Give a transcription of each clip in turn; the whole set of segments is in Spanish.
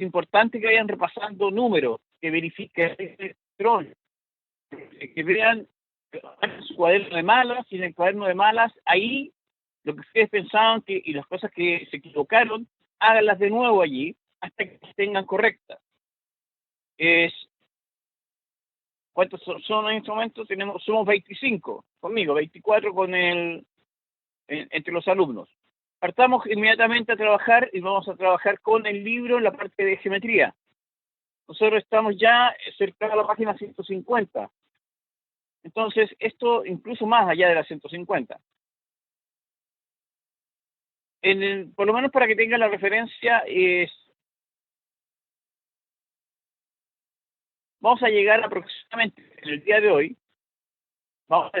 es importante que vayan repasando números, que verifiquen el patrón, que vean su cuaderno de malas, y en el cuaderno de malas, ahí lo que ustedes pensaban que, y las cosas que se equivocaron, háganlas de nuevo allí, hasta que las tengan correctas. ¿Cuántos son en este momento? Somos 25 conmigo, 24 entre los alumnos. Partamos inmediatamente a trabajar y vamos a trabajar con el libro en la parte de geometría. Nosotros estamos ya cerca de la página 150. Entonces, esto incluso más allá de la 150. Por lo menos para que tengan la referencia, vamos a llegar aproximadamente en el día de hoy, vamos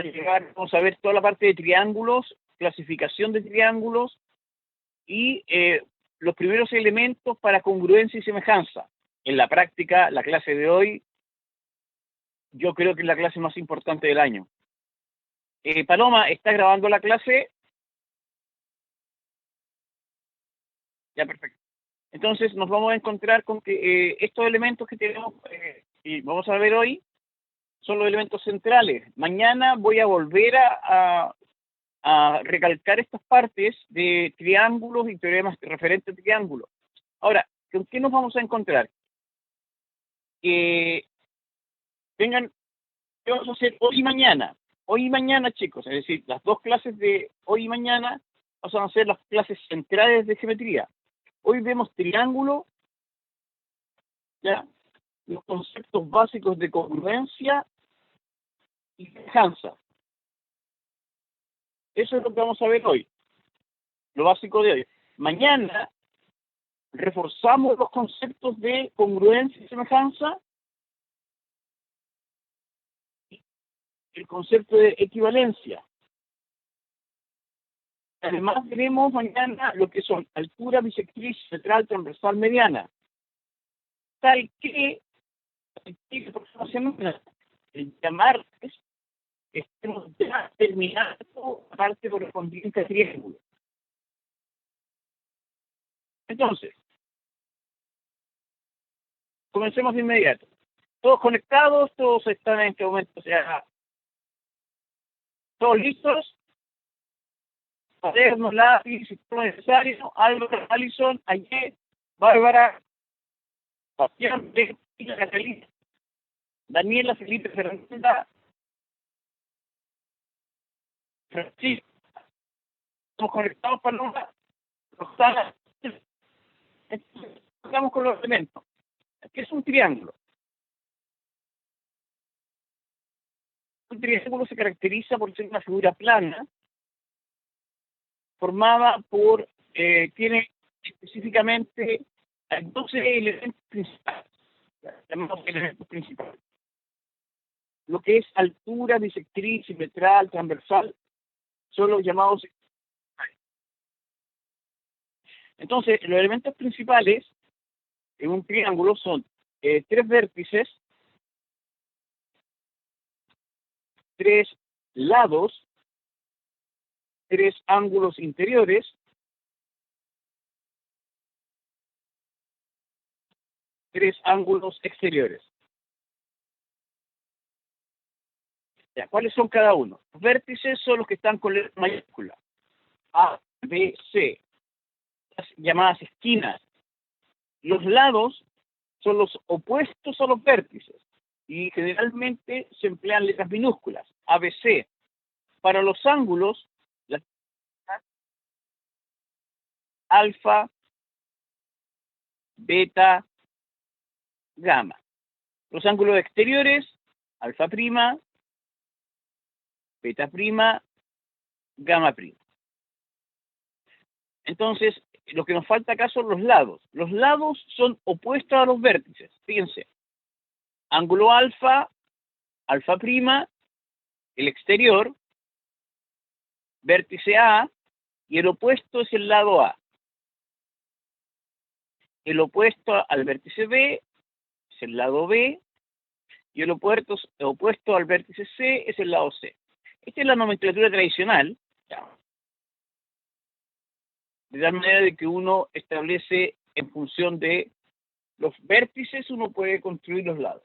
a ver toda la parte de triángulos, clasificación de triángulos y los primeros elementos para congruencia y semejanza. En la práctica, la clase de hoy, yo creo que es la clase más importante del año. Paloma, ¿estás grabando la clase? Ya, perfecto. Entonces nos vamos a encontrar con que estos elementos que tenemos y vamos a ver hoy son los elementos centrales. Mañana voy a volver a recalcar estas partes de triángulos y teoremas referentes a triángulos. Ahora, ¿con qué nos vamos a encontrar? Que vengan, ¿qué vamos a hacer hoy y mañana? Hoy y mañana, chicos, es decir, las dos clases de hoy y mañana vamos a hacer las clases centrales de geometría. Hoy vemos triángulo, ¿ya? Los conceptos básicos de congruencia y semejanza. Eso es lo que vamos a ver hoy, lo básico de hoy. Mañana reforzamos los conceptos de congruencia y semejanza, y el concepto de equivalencia. Además veremos mañana lo que son altura, bisectriz, central, transversal, mediana. Tal que la próxima semana, el martes, estemos ya terminando la parte correspondiente a triángulo. Entonces, comencemos de inmediato. Todos conectados, todos están en este momento, o sea, todos listos. Cuadernos, lápiz, si todo necesario. Álvaro, Alison, Ayer, Bárbara, Bastián, Catalina, Daniela, Felipe, Fernanda, Francisco. Estamos conectados, Paloma, Rosana. Entonces, vamos con los elementos. ¿Qué es un triángulo? Un triángulo se caracteriza por ser una figura plana, formada por, tiene específicamente 12 elementos principales, llamamos elementos principales. Lo que es altura, bisectriz, simetral, transversal, son los llamados. Entonces, los elementos principales en un triángulo son 3 vértices, 3 lados, 3 ángulos interiores, 3 ángulos exteriores. Ya, ¿cuáles son cada uno? Los vértices son los que están con letra mayúscula. A, B, C. Las llamadas esquinas. Los lados son los opuestos a los vértices y generalmente se emplean letras minúsculas, A, B, C. Para los ángulos, las alfa, beta, gamma. Los ángulos exteriores, alfa prima, beta prima, gamma prima. Entonces, lo que nos falta acá son los lados. Los lados son opuestos a los vértices. Fíjense, ángulo alfa, alfa prima, el exterior, vértice A, y el opuesto es el lado A. El opuesto al vértice B es el lado B, y el opuesto al vértice C es el lado C. Esta es la nomenclatura tradicional, de tal manera de que uno establece en función de los vértices, uno puede construir los lados.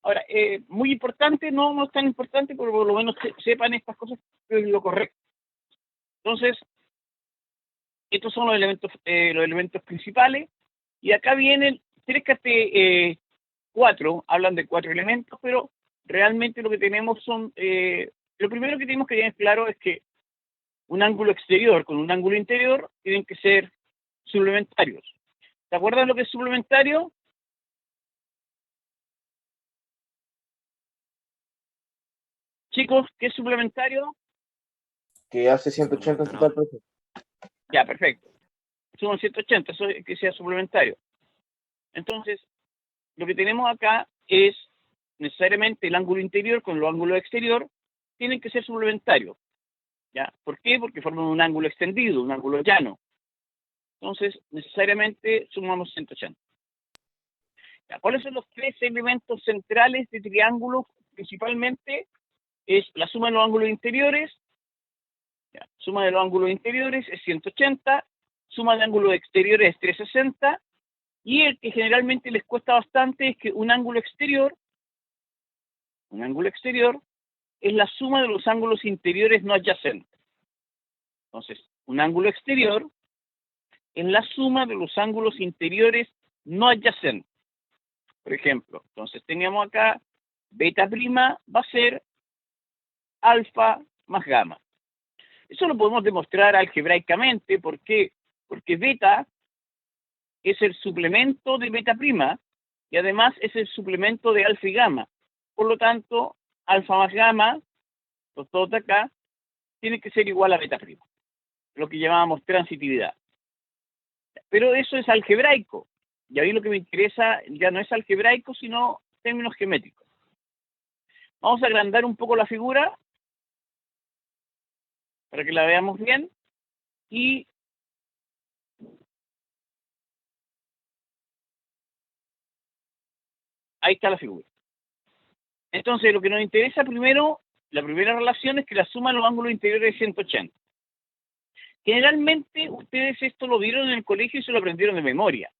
Ahora, muy importante, no es tan importante, pero por lo menos sepan estas cosas, que es lo correcto. Entonces, estos son los elementos principales, y acá vienen 4, hablan de 4 elementos, pero realmente lo que tenemos son, lo primero que tenemos que tener claro es que un ángulo exterior con un ángulo interior tienen que ser suplementarios. ¿Se acuerdan lo que es suplementario? Chicos, ¿qué es suplementario? Que hace 180 en total proceso. Ya, perfecto. Suman 180, eso es que sea suplementario. Entonces, lo que tenemos acá es necesariamente el ángulo interior con el ángulo exterior tienen que ser suplementarios. ¿Ya? ¿Por qué? Porque forman un ángulo extendido, un ángulo llano. Entonces, necesariamente sumamos 180. ¿Ya? ¿Cuáles son los 3 elementos centrales de triángulo? Principalmente es la suma de los ángulos interiores. ¿Ya? Suma de los ángulos interiores es 180, suma de ángulos exteriores es 360, y el que generalmente les cuesta bastante es que un ángulo exterior es la suma de los ángulos interiores no adyacentes. Entonces, un ángulo exterior es la suma de los ángulos interiores no adyacentes. Por ejemplo, entonces teníamos acá beta prima va a ser alfa más gamma. Eso lo podemos demostrar algebraicamente. ¿Por qué? Porque beta es el suplemento de beta prima y además es el suplemento de alfa y gamma. Por lo tanto, alfa más gamma, los dos de acá, tiene que ser igual a beta prima, lo que llamábamos transitividad. Pero eso es algebraico. Y a mí lo que me interesa ya no es algebraico, sino términos geométricos. Vamos a agrandar un poco la figura para que la veamos bien. Y ahí está la figura. Entonces, lo que nos interesa primero, la primera relación es que la suma de los ángulos interiores es 180. Generalmente, ustedes esto lo vieron en el colegio y se lo aprendieron de memoria.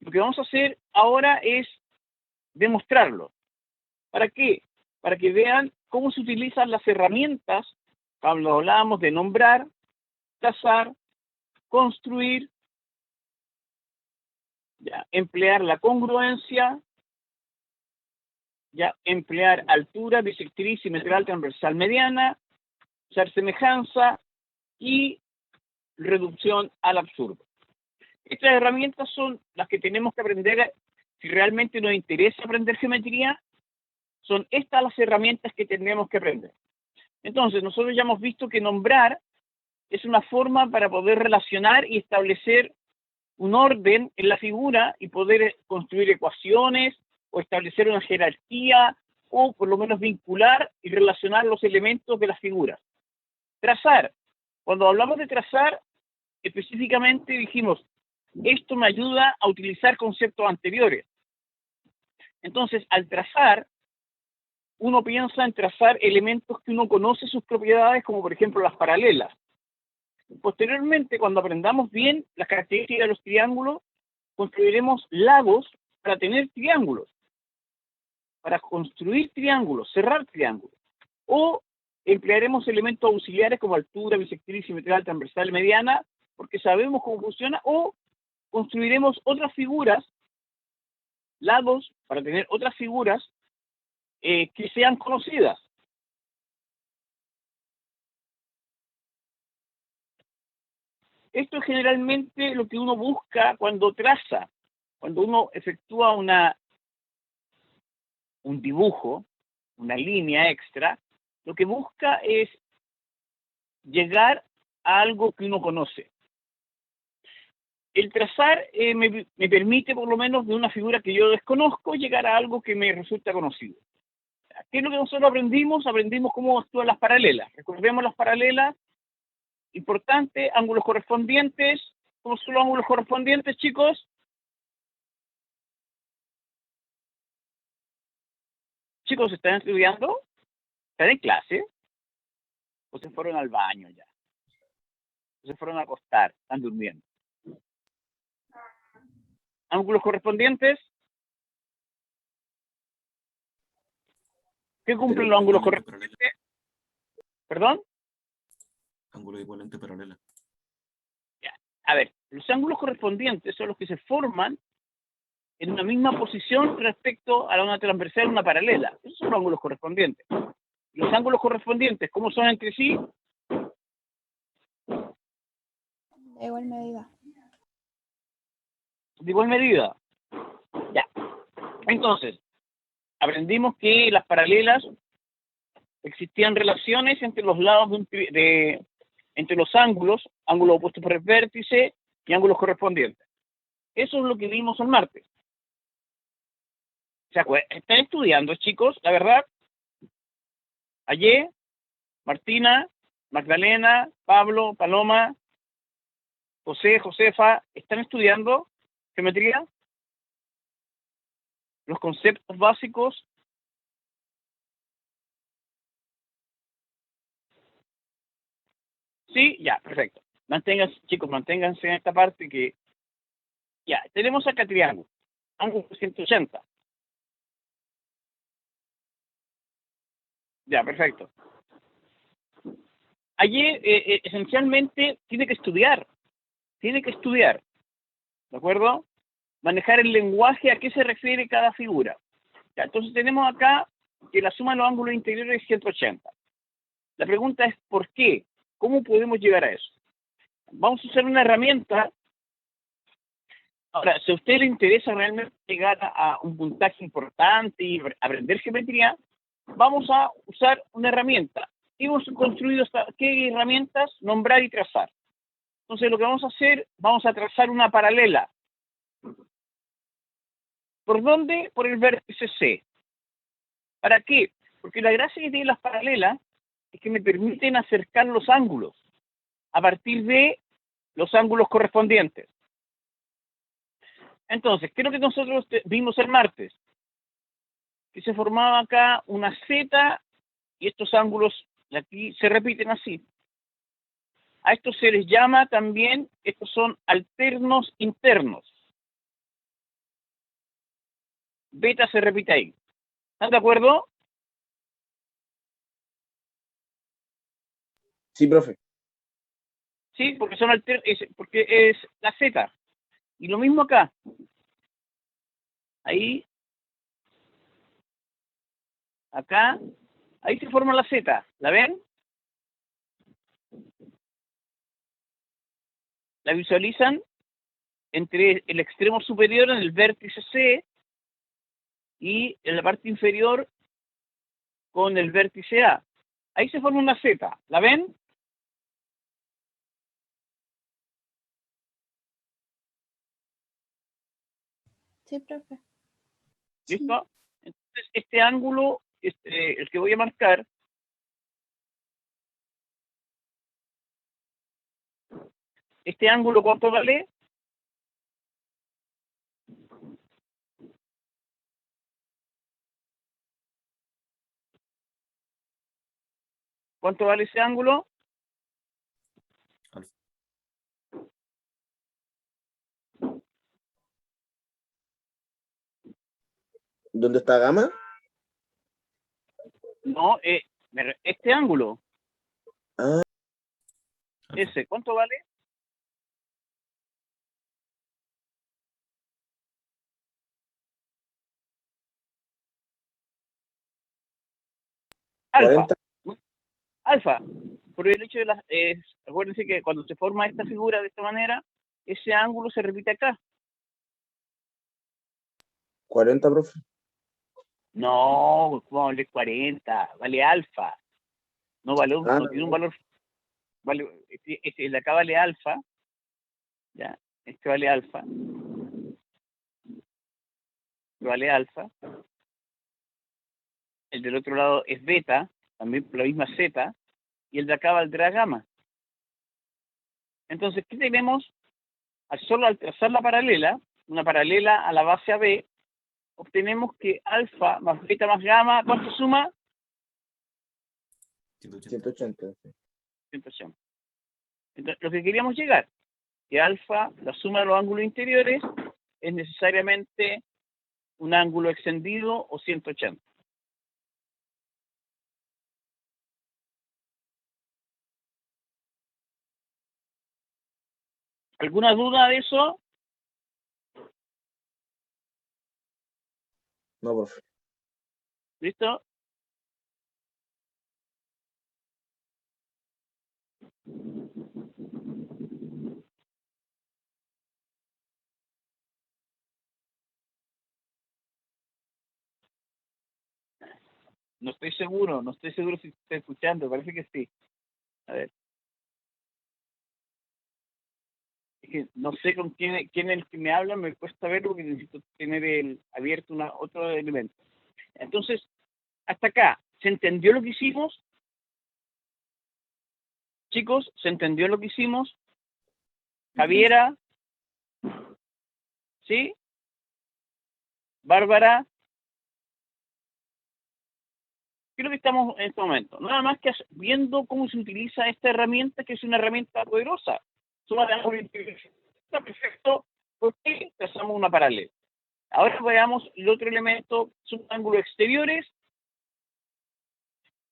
Lo que vamos a hacer ahora es demostrarlo. ¿Para qué? Para que vean cómo se utilizan las herramientas cuando hablábamos de nombrar, trazar, construir, ya, emplear la congruencia, ya, emplear altura, bisectriz, simetral, transversal, mediana, usar semejanza y reducción al absurdo. Estas herramientas son las que tenemos que aprender si realmente nos interesa aprender geometría. Son estas las herramientas que tenemos que aprender. Entonces, nosotros ya hemos visto que nombrar es una forma para poder relacionar y establecer un orden en la figura y poder construir ecuaciones o establecer una jerarquía o por lo menos vincular y relacionar los elementos de las figuras. Trazar. Cuando hablamos de trazar, específicamente dijimos, esto me ayuda a utilizar conceptos anteriores. Entonces, al trazar, uno piensa en trazar elementos que uno conoce sus propiedades, como por ejemplo las paralelas. Posteriormente, cuando aprendamos bien las características de los triángulos, construiremos lagos para tener triángulos, para construir triángulos, cerrar triángulos. O emplearemos elementos auxiliares como altura, bisectriz, simetral, transversal, mediana, porque sabemos cómo funciona, o construiremos otras figuras, lagos, para tener otras figuras que sean conocidas. Esto es generalmente lo que uno busca cuando traza, cuando uno efectúa un dibujo, una línea extra, lo que busca es llegar a algo que uno conoce. El trazar me permite, por lo menos de una figura que yo desconozco, llegar a algo que me resulta conocido. ¿Qué es lo que nosotros aprendimos? Aprendimos cómo actúan las paralelas. Recordemos las paralelas. Importante, ángulos correspondientes. ¿Cómo son los ángulos correspondientes, chicos? Chicos, ¿están estudiando? ¿Están en clase? ¿O se fueron al baño ya? ¿O se fueron a acostar? ¿Están durmiendo? ángulos correspondientes. ¿Qué cumplen los ángulos correspondientes? ¿Perdón? Ángulo equivalente paralela. Ya. A ver, los ángulos correspondientes son los que se forman en una misma posición respecto a una transversal y una paralela. Esos son los ángulos correspondientes. Los ángulos correspondientes, ¿cómo son entre sí? De igual medida. De igual medida. Ya. Entonces, aprendimos que las paralelas existían relaciones entre los lados entre los ángulos opuestos por el vértice y ángulos correspondientes. Eso es lo que vimos el martes. ¿Están estudiando, chicos? La verdad. Ayer, Martina, Magdalena, Pablo, Paloma, José, Josefa, ¿están estudiando geometría? Los conceptos básicos. Sí, ya, perfecto. Chicos, manténganse en esta parte que ya, tenemos acá triángulo, ángulo 180. Ya, perfecto. Allí, esencialmente, tiene que estudiar, ¿de acuerdo? Manejar el lenguaje a qué se refiere cada figura. Ya, entonces tenemos acá que la suma de los ángulos interiores es 180. La pregunta es ¿por qué? ¿Cómo podemos llegar a eso? Vamos a usar una herramienta. Ahora, si a usted le interesa realmente llegar a un puntaje importante y aprender geometría, vamos a usar una herramienta. Hemos construido ¿qué herramientas? Nombrar y trazar. Entonces lo que vamos a hacer, vamos a trazar una paralela. ¿Por dónde? Por el vértice C. ¿Para qué? Porque la gracia que tienen las paralelas es que me permiten acercar los ángulos a partir de los ángulos correspondientes. Entonces, ¿qué es lo que nosotros vimos el martes? Que se formaba acá una Z y estos ángulos de aquí se repiten así. A estos se les llama también, estos son alternos internos. Beta se repite ahí. ¿Están de acuerdo? Sí, profe. Sí, porque porque es la Z. Y lo mismo acá. Ahí. Acá. Ahí se forma la Z. ¿La ven? ¿La visualizan? Entre el extremo superior en el vértice C y en la parte inferior con el vértice A. Ahí se forma una Z. ¿La ven? Sí, profe. ¿Listo? Entonces, este ángulo, el que voy a marcar, este ángulo, ¿cuánto vale? ¿Cuánto vale ese ángulo? Alfa. ¿Dónde está gamma? No, este ángulo. Ah, Alfa. Ese, ¿cuánto vale? Alfa. 40. Alfa. Por el hecho de las... acuérdense que cuando se forma esta figura de esta manera, ese ángulo se repite acá. 40, profe. No, vale 40, vale alfa. No vale, no tiene un valor. Vale, el de acá vale alfa. Ya, este vale alfa. Vale alfa. El del otro lado es beta, también por la misma Z, y el de acá valdrá gamma. Entonces, ¿qué tenemos? Al trazar la paralela, una paralela a la base AB, obtenemos que alfa más beta más gamma, ¿cuánto suma? 180. 180. 180. Entonces, lo que queríamos llegar, que alfa, la suma de los ángulos interiores, es necesariamente un ángulo extendido o 180. ¿Alguna duda de eso? No, profe. ¿Listo? No estoy seguro si está escuchando, parece que sí. A ver. Es que no sé con quién es el que me habla, me cuesta verlo porque necesito tener abierto otro elemento. Entonces, hasta acá, ¿se entendió lo que hicimos? Chicos, ¿se entendió lo que hicimos? Javiera, ¿sí? Bárbara, creo que estamos en este momento. Nada más que viendo cómo se utiliza esta herramienta, que es una herramienta poderosa. Suma de ángulo integral. Está perfecto, porque trazamos una paralela. Ahora veamos el otro elemento, ángulos exteriores,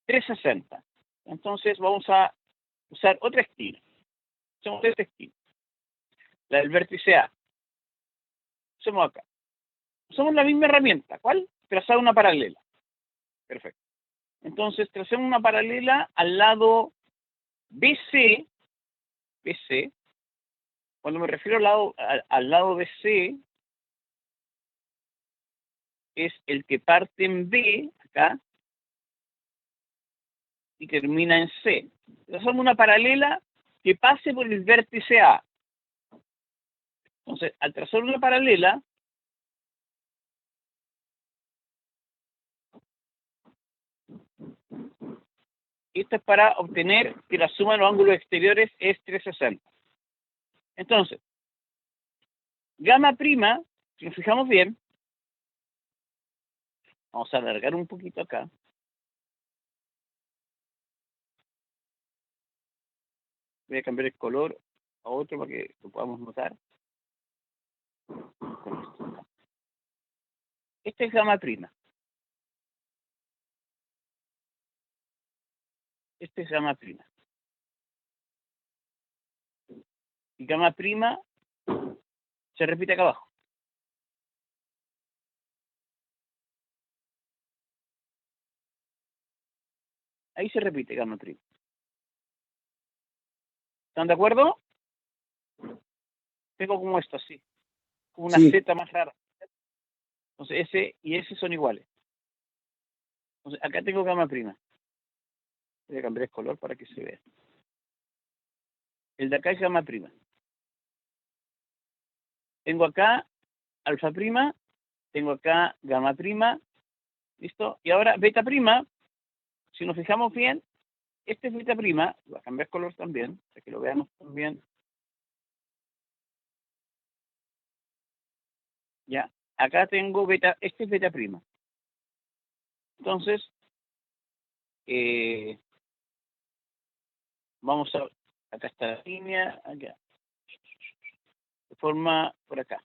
360. Entonces vamos a usar otra esquina. Usamos esta esquina. La del vértice A. Usamos acá. Usamos la misma herramienta. ¿Cuál? Trazar una paralela. Perfecto. Entonces trazamos una paralela al lado BC. BC. Cuando me refiero al lado BC, es el que parte en B, acá, y termina en C. Trazamos una paralela que pase por el vértice A. Entonces, al trazar una paralela, esto es para obtener que la suma de los ángulos exteriores es 360. Entonces, gamma prima, si nos fijamos bien, vamos a alargar un poquito acá. Voy a cambiar el color a otro para que lo podamos notar. Este es gamma prima. Este es gamma prima. Y gamma prima se repite acá abajo. Ahí se repite gamma prima. ¿Están de acuerdo? Tengo como esto así. Como una Sí. Z más rara. Entonces S y S son iguales. Entonces acá tengo gamma prima. Voy a cambiar el color para que se vea. El de acá es gamma prima. Tengo acá alfa prima. Tengo acá gamma prima. ¿Listo? Y ahora beta prima. Si nos fijamos bien, este es beta prima. Voy a cambiar color también, para que lo veamos también. Ya. Acá tengo beta. Este es beta prima. Entonces, vamos a... Acá está la línea. Acá. De forma por acá.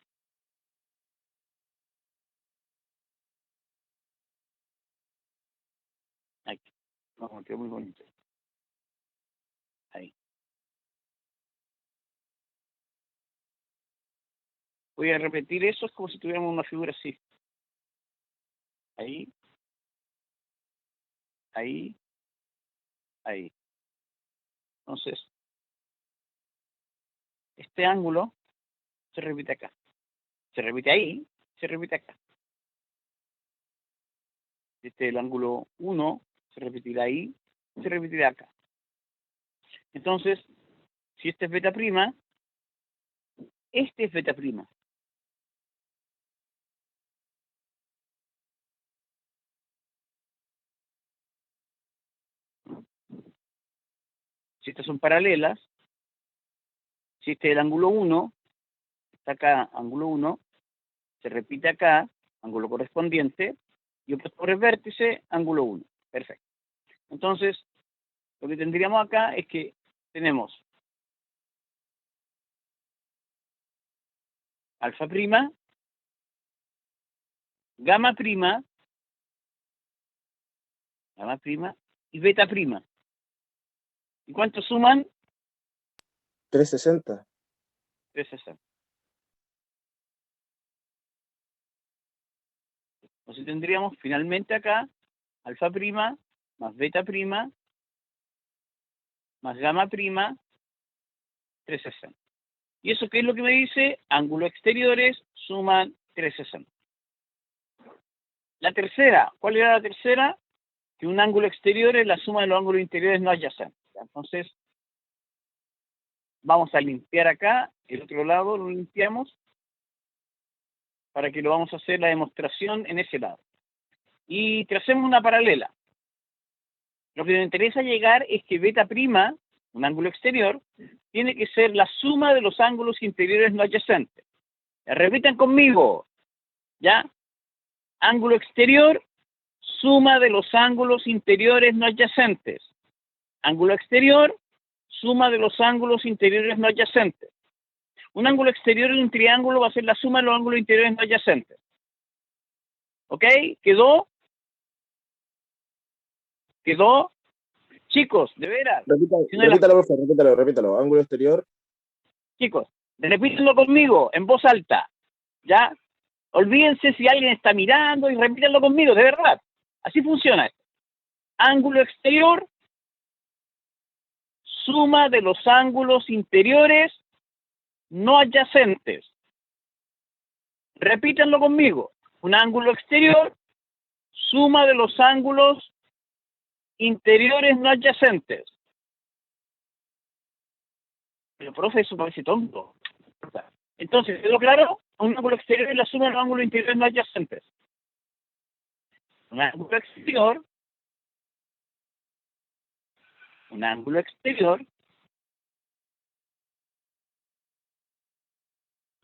Aquí. Vamos, quedó muy bonito. Ahí. Voy a repetir eso, es como si tuviéramos una figura así. Ahí. Ahí. Ahí. Entonces, este ángulo se repite acá. Se repite ahí, se repite acá. Este es el ángulo 1, se repetirá ahí, se repetirá acá. Entonces, si este es beta prima, este es beta prima. Si estas son paralelas, si este es el ángulo 1, está acá, ángulo 1, se repite acá, ángulo correspondiente, y opuesto por el vértice, ángulo 1. Perfecto. Entonces, lo que tendríamos acá es que tenemos alfa prima gamma prima y beta prima. ¿Y cuánto suman? 360. 360. Entonces tendríamos finalmente acá alfa prima más beta prima más gamma prima 360. ¿Y eso qué es lo que me dice? Ángulos exteriores suman 360. La tercera, ¿cuál era la tercera? Que un ángulo exterior es la suma de los ángulos interiores no adyacentes. Entonces, vamos a limpiar acá, el otro lado lo limpiamos, para que lo vamos a hacer la demostración en ese lado. Y tracemos una paralela. Lo que nos interesa llegar es que beta prima, un ángulo exterior, tiene que ser la suma de los ángulos interiores no adyacentes. Repitan conmigo, ¿ya? Ángulo exterior, suma de los ángulos interiores no adyacentes. Ángulo exterior, suma de los ángulos interiores no adyacentes. Un ángulo exterior en un triángulo va a ser la suma de los ángulos interiores no adyacentes. ¿Ok? ¿Quedó? ¿Quedó? Chicos, de veras. Repítalo. Ángulo exterior. Chicos, repítanlo conmigo, en voz alta. ¿Ya? Olvídense si alguien está mirando y repítanlo conmigo, de verdad. Así funciona esto. Ángulo exterior, suma de los ángulos interiores no adyacentes. Repítanlo conmigo. Un ángulo exterior, suma de los ángulos interiores no adyacentes. Pero, profe, eso parece tonto. Entonces, ¿quedó claro? Un ángulo exterior es la suma de los ángulos interiores no adyacentes. Un ángulo exterior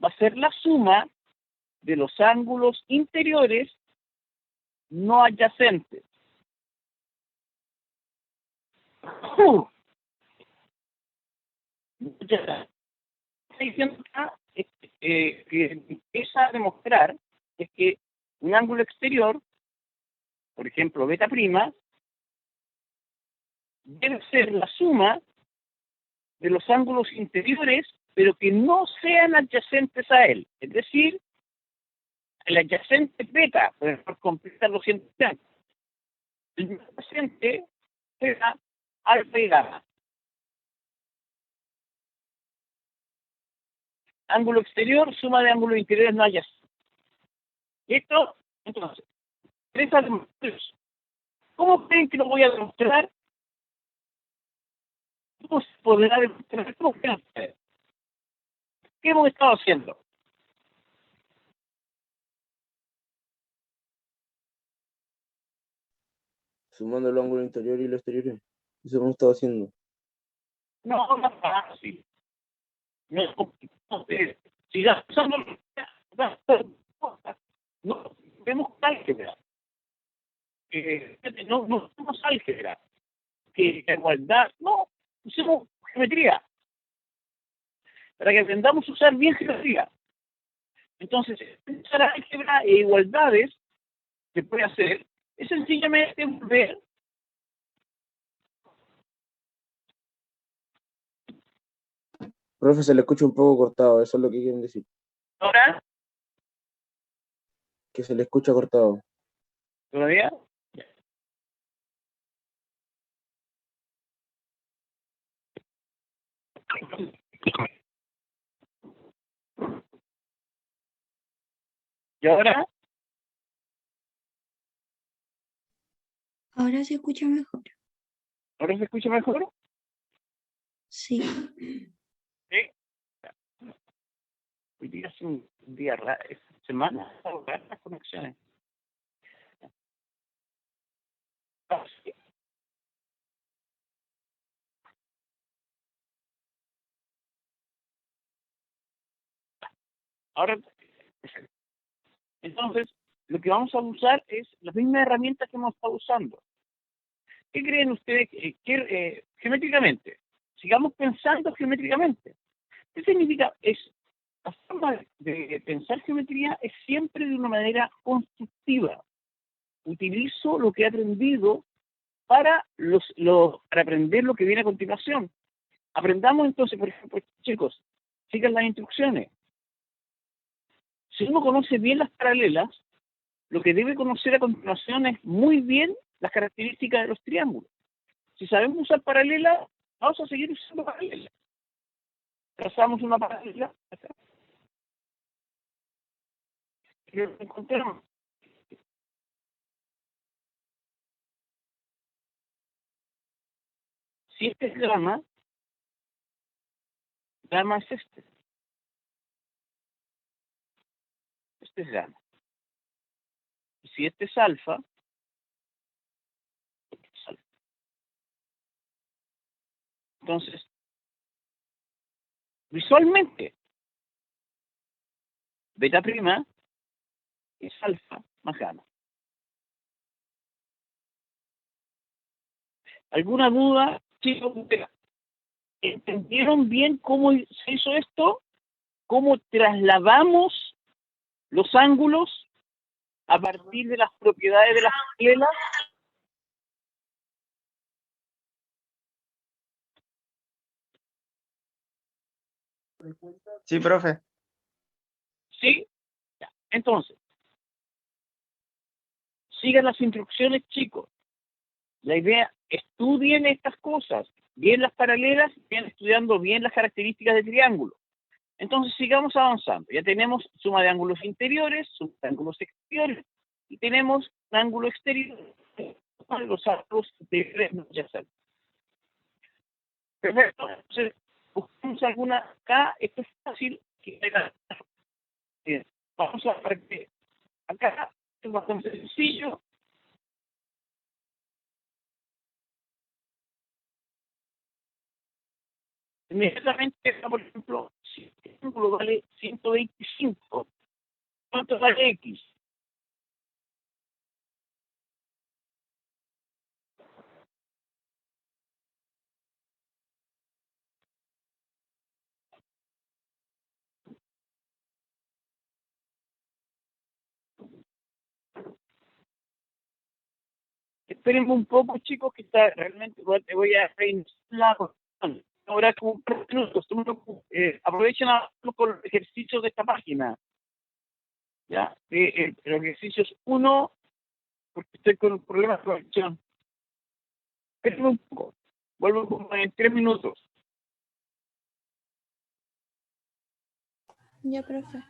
va a ser la suma de los ángulos interiores no adyacentes. Ya. Está diciendo acá, que empieza a demostrar es que un ángulo exterior, por ejemplo, beta prima, debe ser la suma de los ángulos interiores, pero que no sean adyacentes a él. Es decir, el adyacente beta, por completar los 100%. El adyacente será alfa y gamma. Ángulo exterior, suma de ángulos interiores no adyacentes. Esto, entonces, tres argumentos. ¿Cómo creen que lo voy a demostrar? ¿Cómo se podrá demostrar? ¿Cómo creen ustedes? ¿Qué hemos estado haciendo? Sumando el ángulo interior y los exteriores. Eso hemos estado haciendo. No, no es fácil. No es complicado. Si ya usando no vemos álgebra. No usamos álgebra. Que la igualdad, no, usemos geometría. Para que aprendamos a usar bien geometría. Entonces, usar álgebra e igualdades que puede hacer es sencillamente volver Profe, se le escucha un poco cortado, eso es lo que quieren decir. ahora, Que se le escucha cortado. todavía. ¿Y ahora? Ahora se escucha mejor. ¿Ahora se escucha mejor? Sí. Sí. Hoy día es un día raro, esta semana, las conexiones. Sí. Ahora, entonces, lo que vamos a usar es las mismas herramientas que hemos estado usando. ¿Qué creen ustedes geométricamente? Sigamos pensando geométricamente. ¿Qué significa? La forma de pensar geometría es siempre de una manera constructiva. inductiva. Utilizo lo que he aprendido para, para aprender lo que viene a continuación. Aprendamos entonces, por ejemplo, chicos, sigan las instrucciones. Si uno conoce bien las paralelas, lo que debe conocer a continuación es muy bien las características de los triángulos. Si sabemos usar paralelas, vamos a seguir usando paralelas. Trazamos una paralela acá. Y lo encontramos. Si este es gamma, gamma es este. Este es gamma. Y si este es alfa, este es alfa. Entonces, visualmente, beta prima es alfa más gamma. ¿Alguna duda, chicos? ¿Entendieron bien cómo se hizo esto? ¿Cómo trasladamos los ángulos a partir de las propiedades de las paralelas? Sí, profe. ¿Sí? Ya. Entonces, sigan las instrucciones, chicos. La idea, estudien estas cosas, bien las paralelas, bien estudiando bien las características del triángulo. Entonces, sigamos avanzando. Ya tenemos suma de ángulos interiores, suma de ángulos exteriores, y tenemos un ángulo exterior, los ángulos interiores no ya saben. Perfecto. Entonces, buscamos alguna acá, esto es fácil. Bien. Vamos a ver que acá es bastante sencillo. Inmediatamente, por ejemplo, si el ángulo vale 125, ¿cuánto vale X? Espérenme un poco, chicos, que está realmente, te voy a reiniciar la cuestión. Ahora como un par de minutos, aprovechen a con los ejercicios de esta página. ¿Ya? Los ejercicios 1, porque estoy con problemas de conexión. Espérenme un poco. Vuelvo como en 3 minutos. Ya, profe.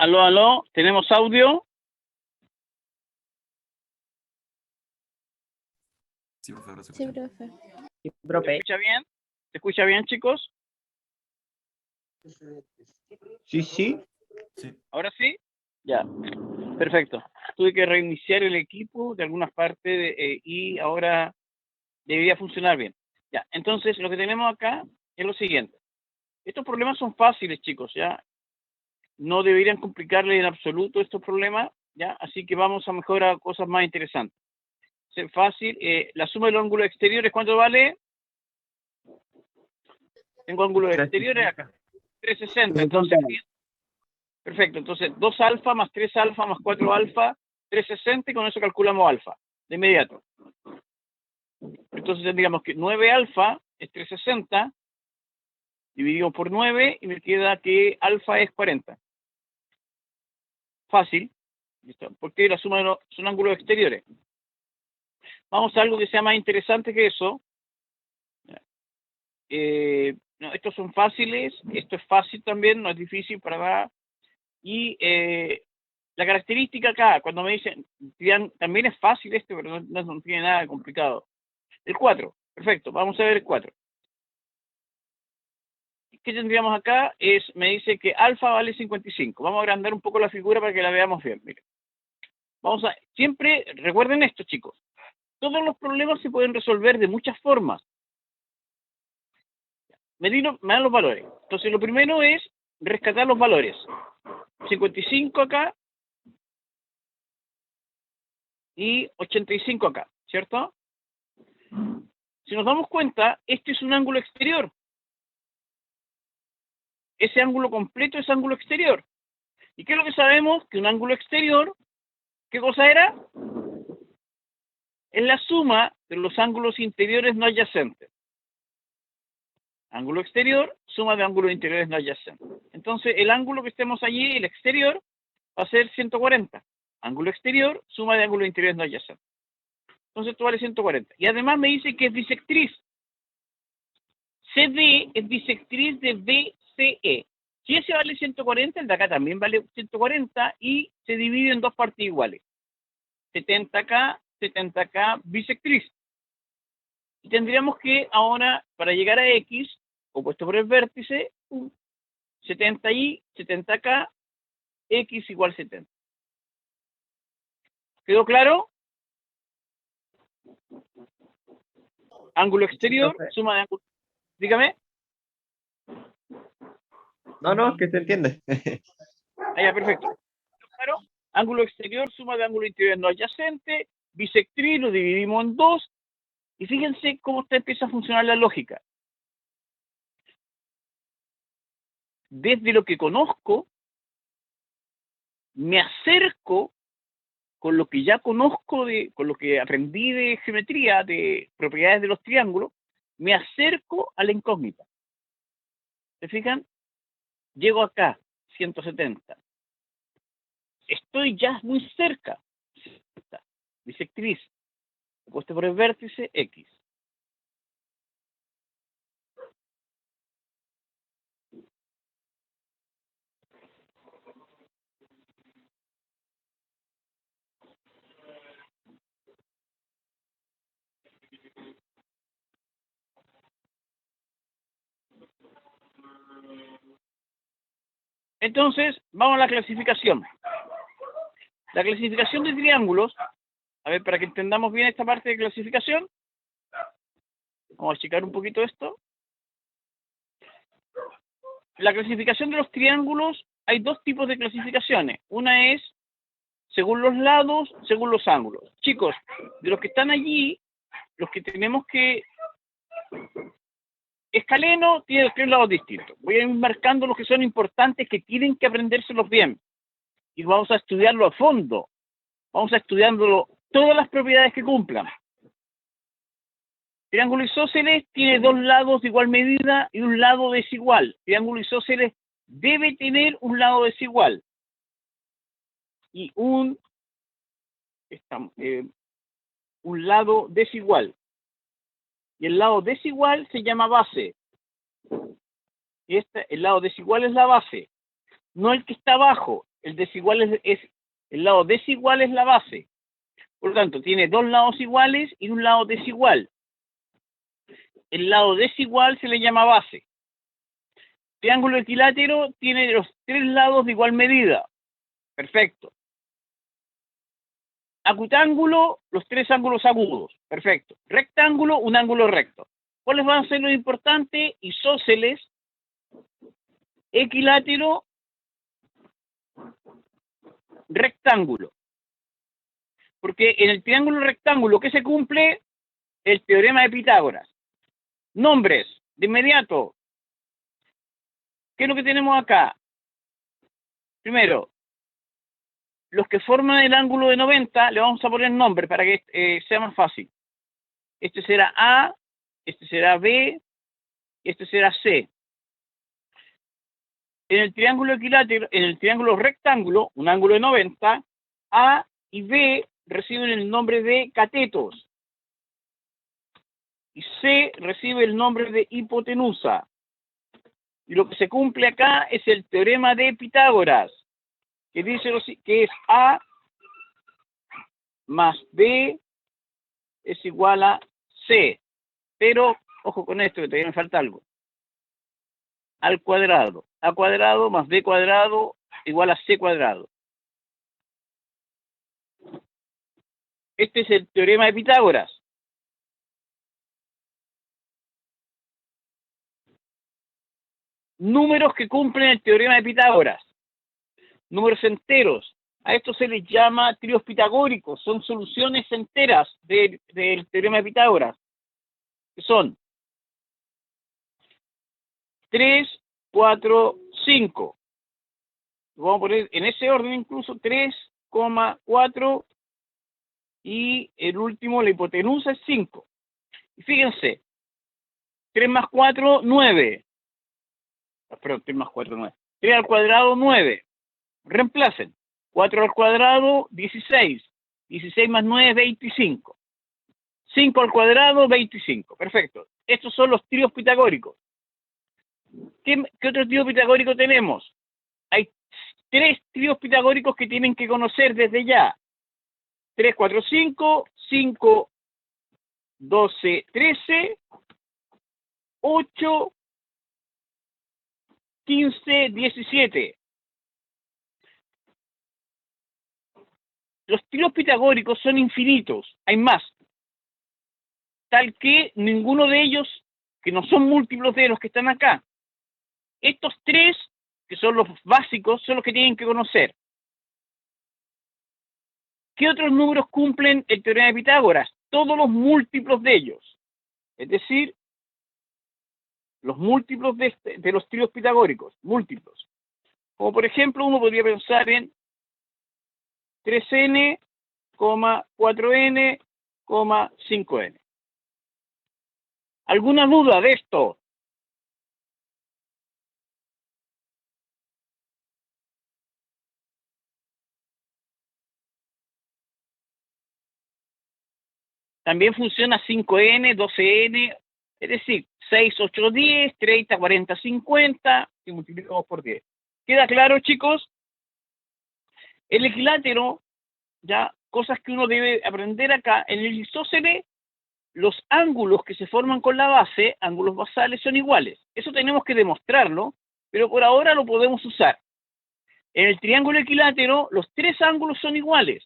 Aló, aló, ¿tenemos audio? Sí, profe, ahora se Sí, escucha. profe. Sí, ¿Se profe. escucha bien? ¿Se escucha bien, chicos? Sí, sí. Sí, ¿Ahora sí? Ya, perfecto. Tuve que reiniciar el equipo de algunas partes y ahora debería funcionar bien. Ya, entonces lo que tenemos acá es lo siguiente. Estos problemas son fáciles, chicos, ¿ya? No deberían complicarles en absoluto estos problemas, ¿ya? Así que vamos a mejorar a cosas más interesantes. Es fácil. La suma de los ángulos exteriores, ¿cuánto vale? Tengo ángulos exteriores acá. 360. Entonces, perfecto. Entonces, 2 alfa más 3 alfa más 4 alfa, 360, y con eso calculamos alfa de inmediato. Entonces tendríamos que 9 alfa es 360, dividido por 9, y me queda que alfa es 40. Fácil, ¿listo? Porque la suma de son ángulos exteriores. Vamos a algo que sea más interesante que eso. No, estos son fáciles, esto es fácil también, no es difícil para nada. Y la característica acá, cuando me dicen, también es fácil esto, pero no tiene nada de complicado. El 4, perfecto, vamos a ver el 4. ¿Qué tendríamos acá? Me dice que alfa vale 55. Vamos a agrandar un poco la figura para que la veamos bien. Miren. Siempre recuerden esto, chicos. Todos los problemas se pueden resolver de muchas formas. Me dan los valores. Entonces, lo primero es rescatar los valores. 55 acá y 85 acá, ¿cierto? Si nos damos cuenta, este es un ángulo exterior. Ese ángulo completo es ángulo exterior. ¿Y qué es lo que sabemos? Que un ángulo exterior, ¿qué cosa era? Es la suma de los ángulos interiores no adyacentes. Ángulo exterior, suma de ángulos interiores no adyacentes. Entonces, el ángulo que estemos allí, el exterior, va a ser 140. Ángulo exterior, suma de ángulos interiores no adyacentes. Entonces, esto vale 140. Y además me dice que es bisectriz. CD es bisectriz de BCE. Si ese vale 140, el de acá también vale 140 y se divide en dos partes iguales. 70K, 70K, bisectriz. Y tendríamos que ahora, para llegar a X, opuesto por el vértice, 70Y, 70K, X igual 70. ¿Quedó claro? Ángulo exterior, profe. suma de ángulo. Dígame. No, que se entiende. Ya, perfecto. Claro. Ángulo exterior, suma de ángulo interior no adyacente, bisectriz, lo dividimos en dos, y fíjense cómo empieza a funcionar la lógica. Desde lo que conozco, me acerco con lo que ya conozco, con lo que aprendí de geometría, de propiedades de los triángulos, me acerco a la incógnita. ¿Se fijan? Llego acá, 170. Estoy ya muy cerca. Bisectriz, opuesto por el vértice, X. Entonces, vamos a la clasificación. La clasificación de triángulos, a ver, para que entendamos bien esta parte de clasificación, vamos a checar un poquito esto. La clasificación de los triángulos, hay dos tipos de clasificaciones. Una es según los lados, según los ángulos. Chicos, de los que están allí, los que tenemos que... Escaleno tiene 3 lados distintos. Voy a ir marcando los que son importantes, que tienen que aprendérselos bien. Y vamos a estudiarlo a fondo. Vamos a estudiándolo todas las propiedades que cumplan. Triángulo isósceles tiene 2 lados de igual medida y un lado desigual. Triángulo isósceles debe tener un lado desigual. Y un lado desigual. Y el lado desigual se llama base. Y el lado desigual es la base. No el que está abajo. el desigual el lado desigual es la base. Por lo tanto, tiene dos lados iguales y un lado desigual. El lado desigual se le llama base. Triángulo equilátero tiene los tres lados de igual medida. Perfecto. Acutángulo, los tres ángulos agudos. Perfecto. Rectángulo, un ángulo recto. ¿Cuáles van a ser los importantes? Isósceles, equilátero, rectángulo. Porque en el triángulo rectángulo, ¿qué se cumple? El teorema de Pitágoras. Nombres, de inmediato. ¿Qué es lo que tenemos acá? Primero, los que forman el ángulo de 90, le vamos a poner nombre para que sea más fácil. Este será A, este será B, este será C. En el triángulo equilátero, en el triángulo rectángulo, un ángulo de 90, A y B reciben el nombre de catetos. Y C recibe el nombre de hipotenusa. Y lo que se cumple acá es el teorema de Pitágoras, que dice que es A más B es igual a C. Pero, ojo con esto, que todavía me falta algo. Al cuadrado. A cuadrado más B cuadrado igual a C cuadrado. Este es el teorema de Pitágoras. Números que cumplen el teorema de Pitágoras. Números enteros. A esto se les llama tríos pitagóricos. Son soluciones enteras del teorema de Pitágoras. Que son 3, 4, 5. Lo vamos a poner en ese orden incluso. 3, 4 y el último, la hipotenusa, es 5. Y fíjense, 3 más 4, 9. Perdón, 3 más 4, 9. 3 al cuadrado, 9. Reemplacen. 4 al cuadrado, 16. 16 más 9, 25. 5 al cuadrado, 25. Perfecto. Estos son los tríos pitagóricos. ¿Qué otro trío pitagórico tenemos? Hay 3 tríos pitagóricos que tienen que conocer desde ya. 3, 4, 5, 5, 12, 13, 8, 15, 17. Los tríos pitagóricos son infinitos, hay más. Tal que ninguno de ellos, que no son múltiplos de los que están acá. Estos 3, que son los básicos, son los que tienen que conocer. ¿Qué otros números cumplen el teorema de Pitágoras? Todos los múltiplos de ellos. Es decir, los múltiplos de los tríos pitagóricos, múltiplos. Como por ejemplo, uno podría pensar en 3n, 4n, 5n. ¿Alguna duda de esto? También funciona 5n, 12n, es decir, 6, 8, 10, 30, 40, 50, y multiplicamos por 10. ¿Queda claro, chicos? El equilátero, ya, cosas que uno debe aprender acá, en el isósceles, los ángulos que se forman con la base, ángulos basales, son iguales. Eso tenemos que demostrarlo, pero por ahora lo podemos usar. En el triángulo equilátero, los 3 ángulos son iguales.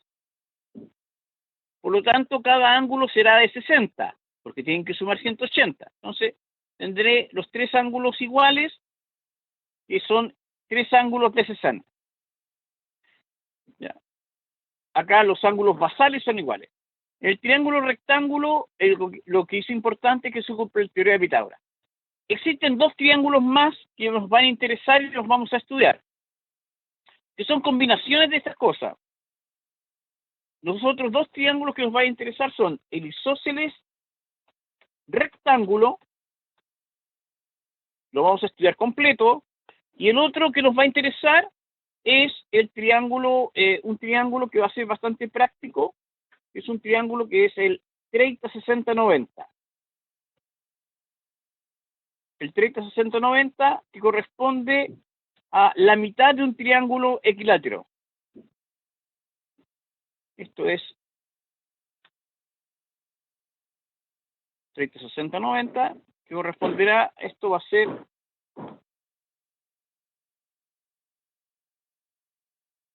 Por lo tanto, cada ángulo será de 60, porque tienen que sumar 180. Entonces, tendré los 3 ángulos iguales, que son 3 ángulos de 60. Ya. Acá los ángulos basales son iguales. En el triángulo rectángulo, lo que es importante es que se cumple el teorema de Pitágoras. Existen 2 triángulos más que nos van a interesar y los vamos a estudiar, que son combinaciones de estas cosas. Los otros 2 triángulos que nos van a interesar son el isósceles rectángulo, lo vamos a estudiar completo, y el otro que nos va a interesar es el triángulo, un triángulo que va a ser bastante práctico, que es un triángulo que es el 30, 60, 90. El 30, 60, 90 que corresponde a la mitad de un triángulo equilátero. Esto es 30, 60, 90, que corresponderá, esto va a ser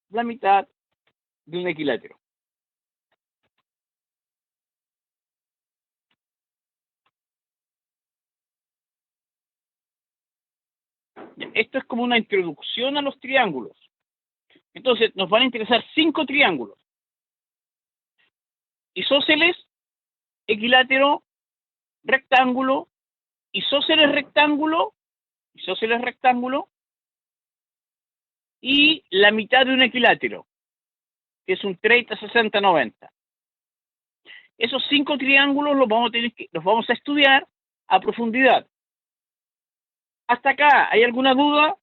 la mitad de un equilátero. Esto es como una introducción a los triángulos. Entonces, nos van a interesar 5 triángulos. Isósceles, equilátero, rectángulo, isósceles rectángulo, y la mitad de un equilátero, que es un 30, 60, 90. Esos 5 triángulos los vamos a estudiar a profundidad. ¿Hasta acá hay alguna duda?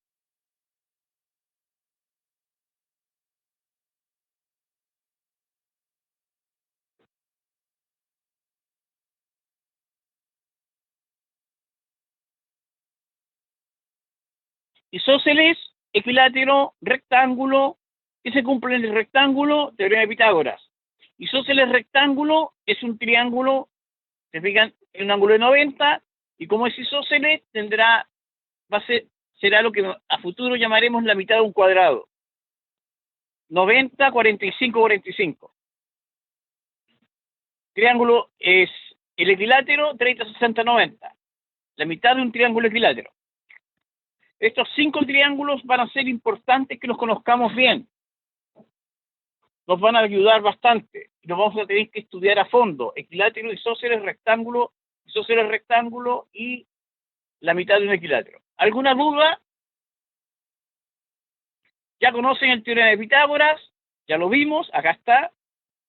Isósceles, equilátero, rectángulo. ¿Qué se cumple en el rectángulo? Teorema de Pitágoras. Isósceles rectángulo es un triángulo, se fijan, en un ángulo de 90, y como es isósceles, será lo que a futuro llamaremos la mitad de un cuadrado. 90, 45, 45. Triángulo es el equilátero, 30, 60, 90. La mitad de un triángulo equilátero. Estos 5 triángulos van a ser importantes que los conozcamos bien. Nos van a ayudar bastante. Los vamos a tener que estudiar a fondo. Equilátero, isósceles rectángulo y la mitad de un equilátero. ¿Alguna duda? Ya conocen el teorema de Pitágoras, ya lo vimos, acá está.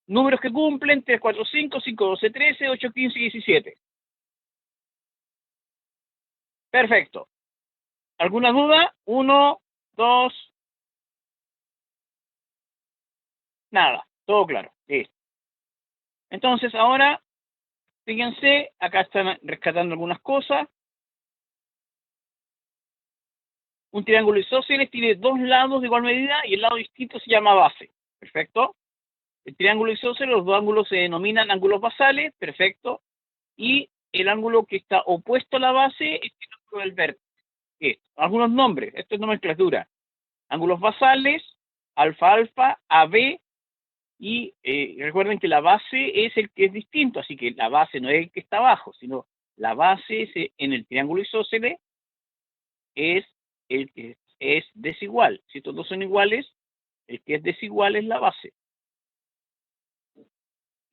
Números que cumplen, 3, 4, 5, 5, 12, 13, 8, 15 y 17. Perfecto. ¿Alguna duda? 1, 2. Nada, todo claro. Listo. Entonces ahora, fíjense, acá están rescatando algunas cosas. Un triángulo isósceles tiene 2 lados de igual medida y el lado distinto se llama base. Perfecto. El triángulo isósceles, los 2 ángulos se denominan ángulos basales. Perfecto. Y el ángulo que está opuesto a la base es el ángulo del vértice. Algunos nombres, esto es nomenclatura. Ángulos basales, alfa, alfa, AB, y recuerden que la base es el que es distinto, así que la base no es el que está abajo, sino la base en el triángulo isósceles es el que es desigual. Si estos dos son iguales, el que es desigual es la base.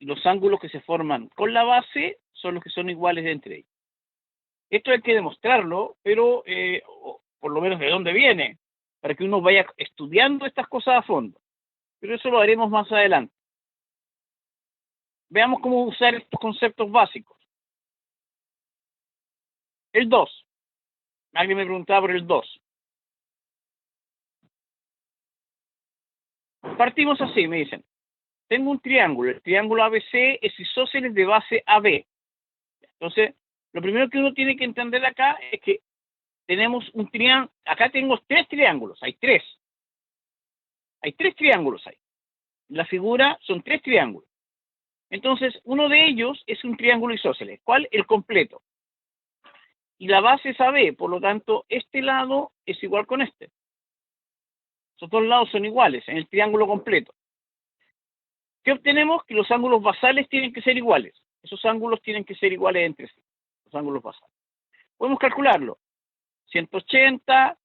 Y los ángulos que se forman con la base son los que son iguales entre ellos. Esto hay que demostrarlo, pero por lo menos de dónde viene, para que uno vaya estudiando estas cosas a fondo. Pero eso lo haremos más adelante. Veamos cómo usar estos conceptos básicos. El 2. Alguien me preguntaba por el 2. Partimos así, me dicen. Tengo un triángulo. El triángulo ABC es isósceles de base AB. Entonces, lo primero que uno tiene que entender acá es que tenemos un triángulo. Acá tengo 3 triángulos. Hay 3. Hay 3 triángulos ahí. La figura son 3 triángulos. Entonces, uno de ellos es un triángulo isósceles. ¿Cuál? El completo. Y la base es AB, por lo tanto, este lado es igual con este. Esos 2 lados son iguales en el triángulo completo. ¿Qué obtenemos? Que los ángulos basales tienen que ser iguales. Esos ángulos tienen que ser iguales entre sí. Los ángulos basales. Podemos calcularlo. 180,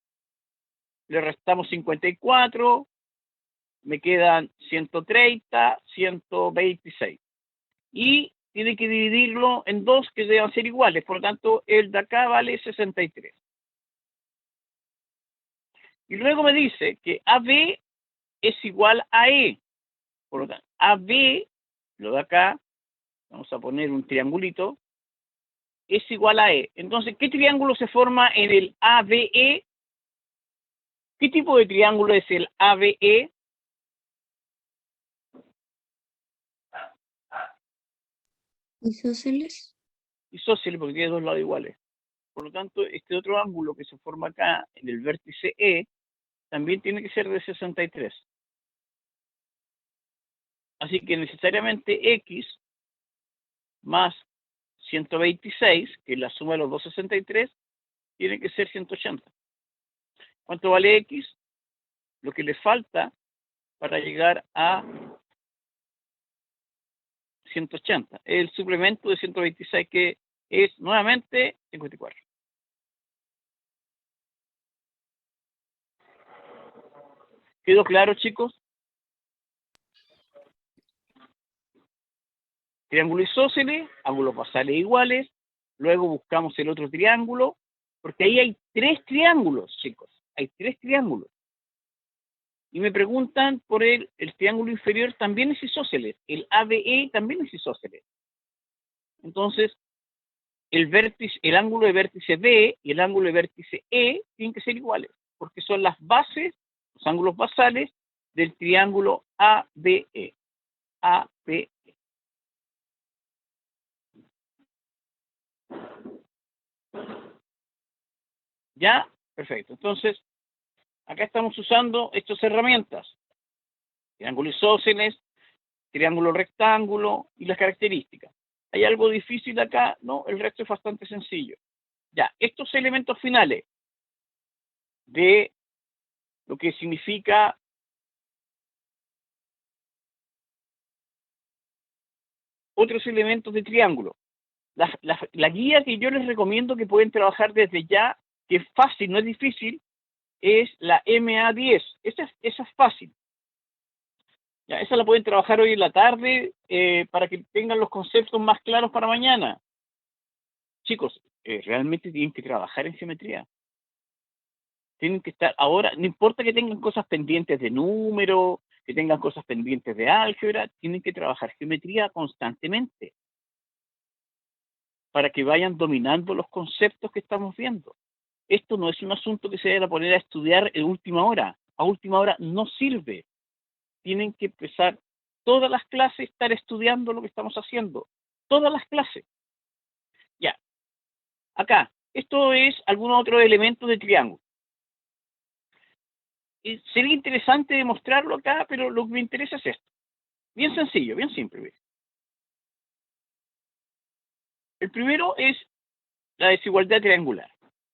le restamos 54, me quedan 130, 126. Y tiene que dividirlo en 2 que deban ser iguales. Por lo tanto, el de acá vale 63. Y luego me dice que AB es igual a E. Por lo tanto, AB, lo de acá, vamos a poner un triangulito, es igual a E. Entonces, ¿qué triángulo se forma en el ABE? ¿Qué tipo de triángulo es el ABE? ¿Isósceles? Isósceles, porque tiene 2 lados iguales. Por lo tanto, este otro ángulo que se forma acá, en el vértice E, también tiene que ser de 63. Así que necesariamente X más 126, que es la suma de los 263, tiene que ser 180. ¿Cuánto vale X? Lo que le falta para llegar a 180. El suplemento de 126, que es nuevamente 54. ¿Quedó claro, chicos? Triángulo isósceles, ángulos basales iguales, luego buscamos el otro triángulo, porque ahí hay 3 triángulos, chicos, hay 3 triángulos. Y me preguntan por el triángulo inferior, también es isósceles, el ABE también es isósceles. Entonces, el ángulo de vértice B y el ángulo de vértice E tienen que ser iguales, porque son las bases, los ángulos basales del triángulo ABE. ABE. ¿Ya? Perfecto. Entonces, acá estamos usando estas herramientas. Triángulo isósceles, triángulo rectángulo y las características. ¿Hay algo difícil acá? No, el resto es bastante sencillo. Ya, estos elementos finales de lo que significa otros elementos de triángulo. La guía que yo les recomiendo que pueden trabajar desde ya, que es fácil, no es difícil, es la MA10. Esa es fácil. Ya, esa la pueden trabajar hoy en la tarde para que tengan los conceptos más claros para mañana. Chicos, realmente tienen que trabajar en geometría. Tienen que estar ahora, no importa que tengan cosas pendientes de número, que tengan cosas pendientes de álgebra, tienen que trabajar geometría constantemente para que vayan dominando los conceptos que estamos viendo. Esto no es un asunto que se vayan a poner a estudiar en última hora. A última hora no sirve. Tienen que empezar todas las clases, estar estudiando lo que estamos haciendo. Todas las clases. Ya. Acá, esto es algún otro elemento de triángulo. Y sería interesante demostrarlo acá, pero lo que me interesa es esto. Bien sencillo, bien simple. El primero es la desigualdad triangular.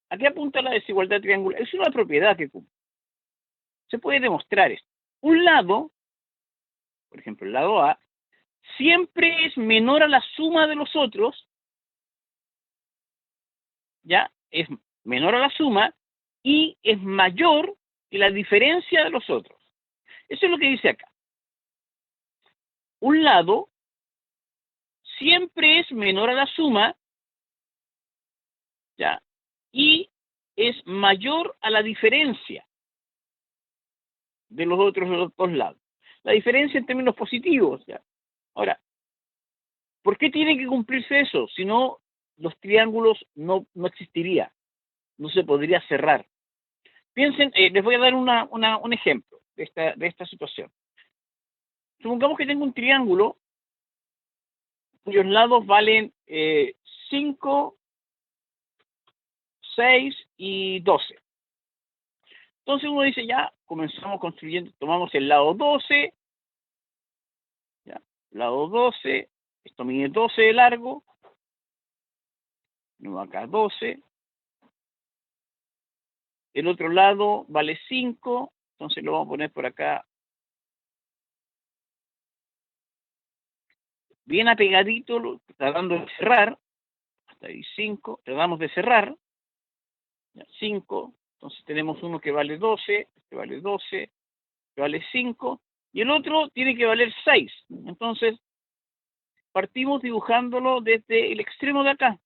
¿A qué apunta la desigualdad triangular? Es una propiedad que cumple. Se puede demostrar esto. Un lado, por ejemplo el lado A, siempre es menor a la suma de los otros, ¿ya? Es menor a la suma y es mayor que la diferencia de los otros. Eso es lo que dice acá. Un lado siempre es menor a la suma, ¿ya? Y es mayor a la diferencia de los otros dos lados. La diferencia en términos positivos, ¿ya? Ahora, ¿por qué tiene que cumplirse eso? Si no, los triángulos no existirían, no se podría cerrar. Piensen, les voy a dar un ejemplo de esta situación. Supongamos que tengo un triángulo cuyos lados valen 5, 6 y 12. Entonces uno dice, ya, comenzamos construyendo, tomamos el lado 12, ya, lado 12, esto mide 12 de largo, no, acá 12, el otro lado vale 5, entonces lo vamos a poner por acá bien apegadito, tratando de cerrar, hasta ahí 5, tratamos de cerrar, ya, 5, entonces tenemos uno que vale 12, que vale 12, que vale 5, y el otro tiene que valer 6. Entonces, partimos dibujándolo desde el extremo de acá.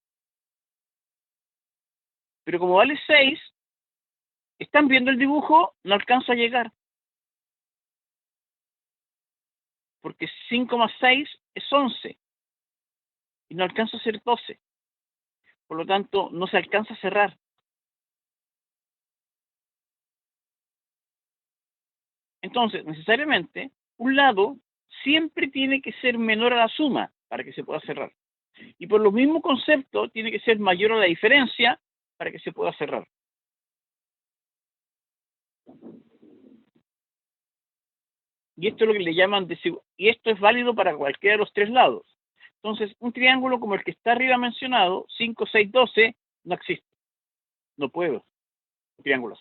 Pero como vale 6, están viendo el dibujo, no alcanza a llegar. Porque 5 más 6 es 11. Y no alcanza a ser 12. Por lo tanto, no se alcanza a cerrar. Entonces, necesariamente, un lado siempre tiene que ser menor a la suma para que se pueda cerrar. Y por los mismos conceptos, tiene que ser mayor a la diferencia para que se pueda cerrar. Y esto es lo que le llaman y esto es válido para cualquiera de los tres lados. Entonces, un triángulo como el que está arriba mencionado, 5, 6, 12, no existe. No puedo. Triángulos.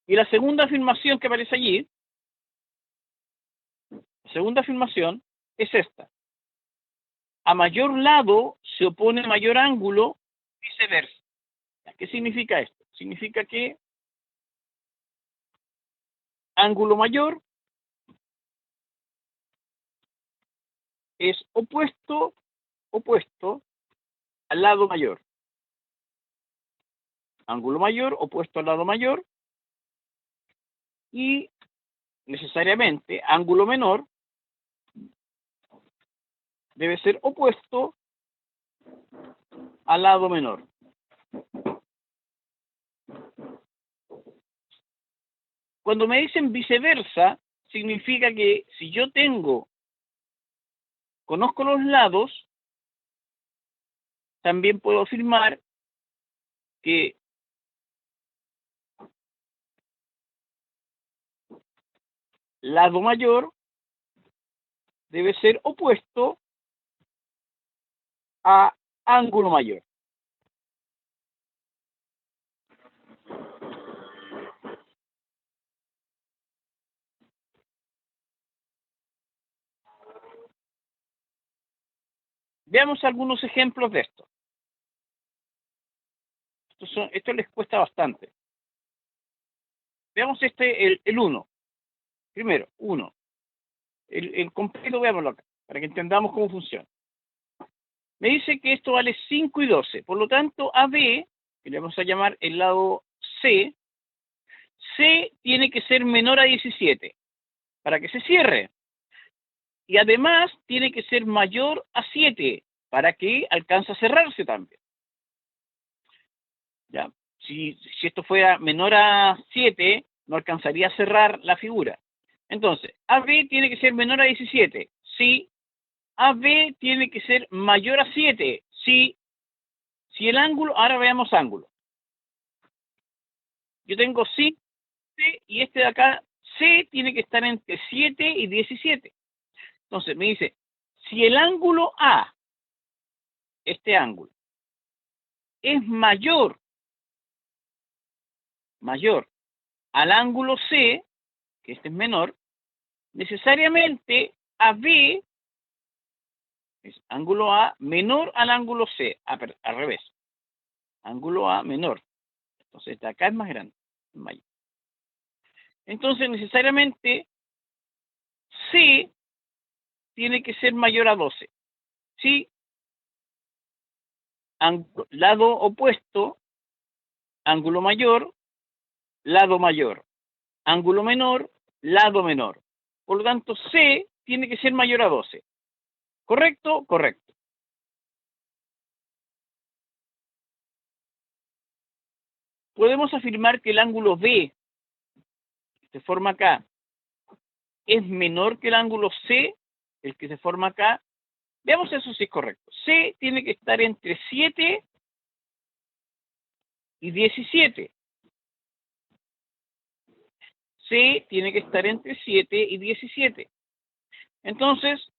Y la segunda afirmación que aparece allí, la segunda afirmación es esta. A mayor lado se opone mayor ángulo, viceversa. ¿Qué significa esto? Significa que ángulo mayor es opuesto al lado mayor. Ángulo mayor opuesto al lado mayor. Y necesariamente ángulo menor debe ser opuesto al lado menor. Cuando me dicen viceversa, significa que si yo conozco los lados, también puedo afirmar que lado mayor debe ser opuesto a ángulo mayor. Veamos algunos ejemplos de esto. Esto les cuesta bastante. Veamos el 1. Primero, 1. El completo, veámoslo acá, para que entendamos cómo funciona. Me dice que esto vale 5 y 12. Por lo tanto, AB, que le vamos a llamar el lado C, C tiene que ser menor a 17 para que se cierre. Y además tiene que ser mayor a 7 para que alcance a cerrarse también. ¿Ya? Si esto fuera menor a 7, no alcanzaría a cerrar la figura. Entonces, AB tiene que ser menor a 17. Sí. AB tiene que ser mayor a 7. Sí. Si el ángulo, ahora veamos ángulo. Yo tengo C y este de acá, C tiene que estar entre 7 y 17. Entonces me dice, si el ángulo A, este ángulo, es mayor al ángulo C, que este es menor, necesariamente AB es ángulo A menor al ángulo C, al revés. Ángulo A menor. Entonces de acá es más grande, es mayor. Entonces necesariamente C tiene que ser mayor a 12. ¿Sí? Lado opuesto, ángulo mayor, lado mayor. Ángulo menor, lado menor. Por lo tanto, C tiene que ser mayor a 12. ¿Correcto? Correcto. Podemos afirmar que el ángulo B, que se forma acá, es menor que el ángulo C, el que se forma acá. Veamos eso si es correcto. C tiene que estar entre 7 y 17. C tiene que estar entre 7 y 17. Entonces,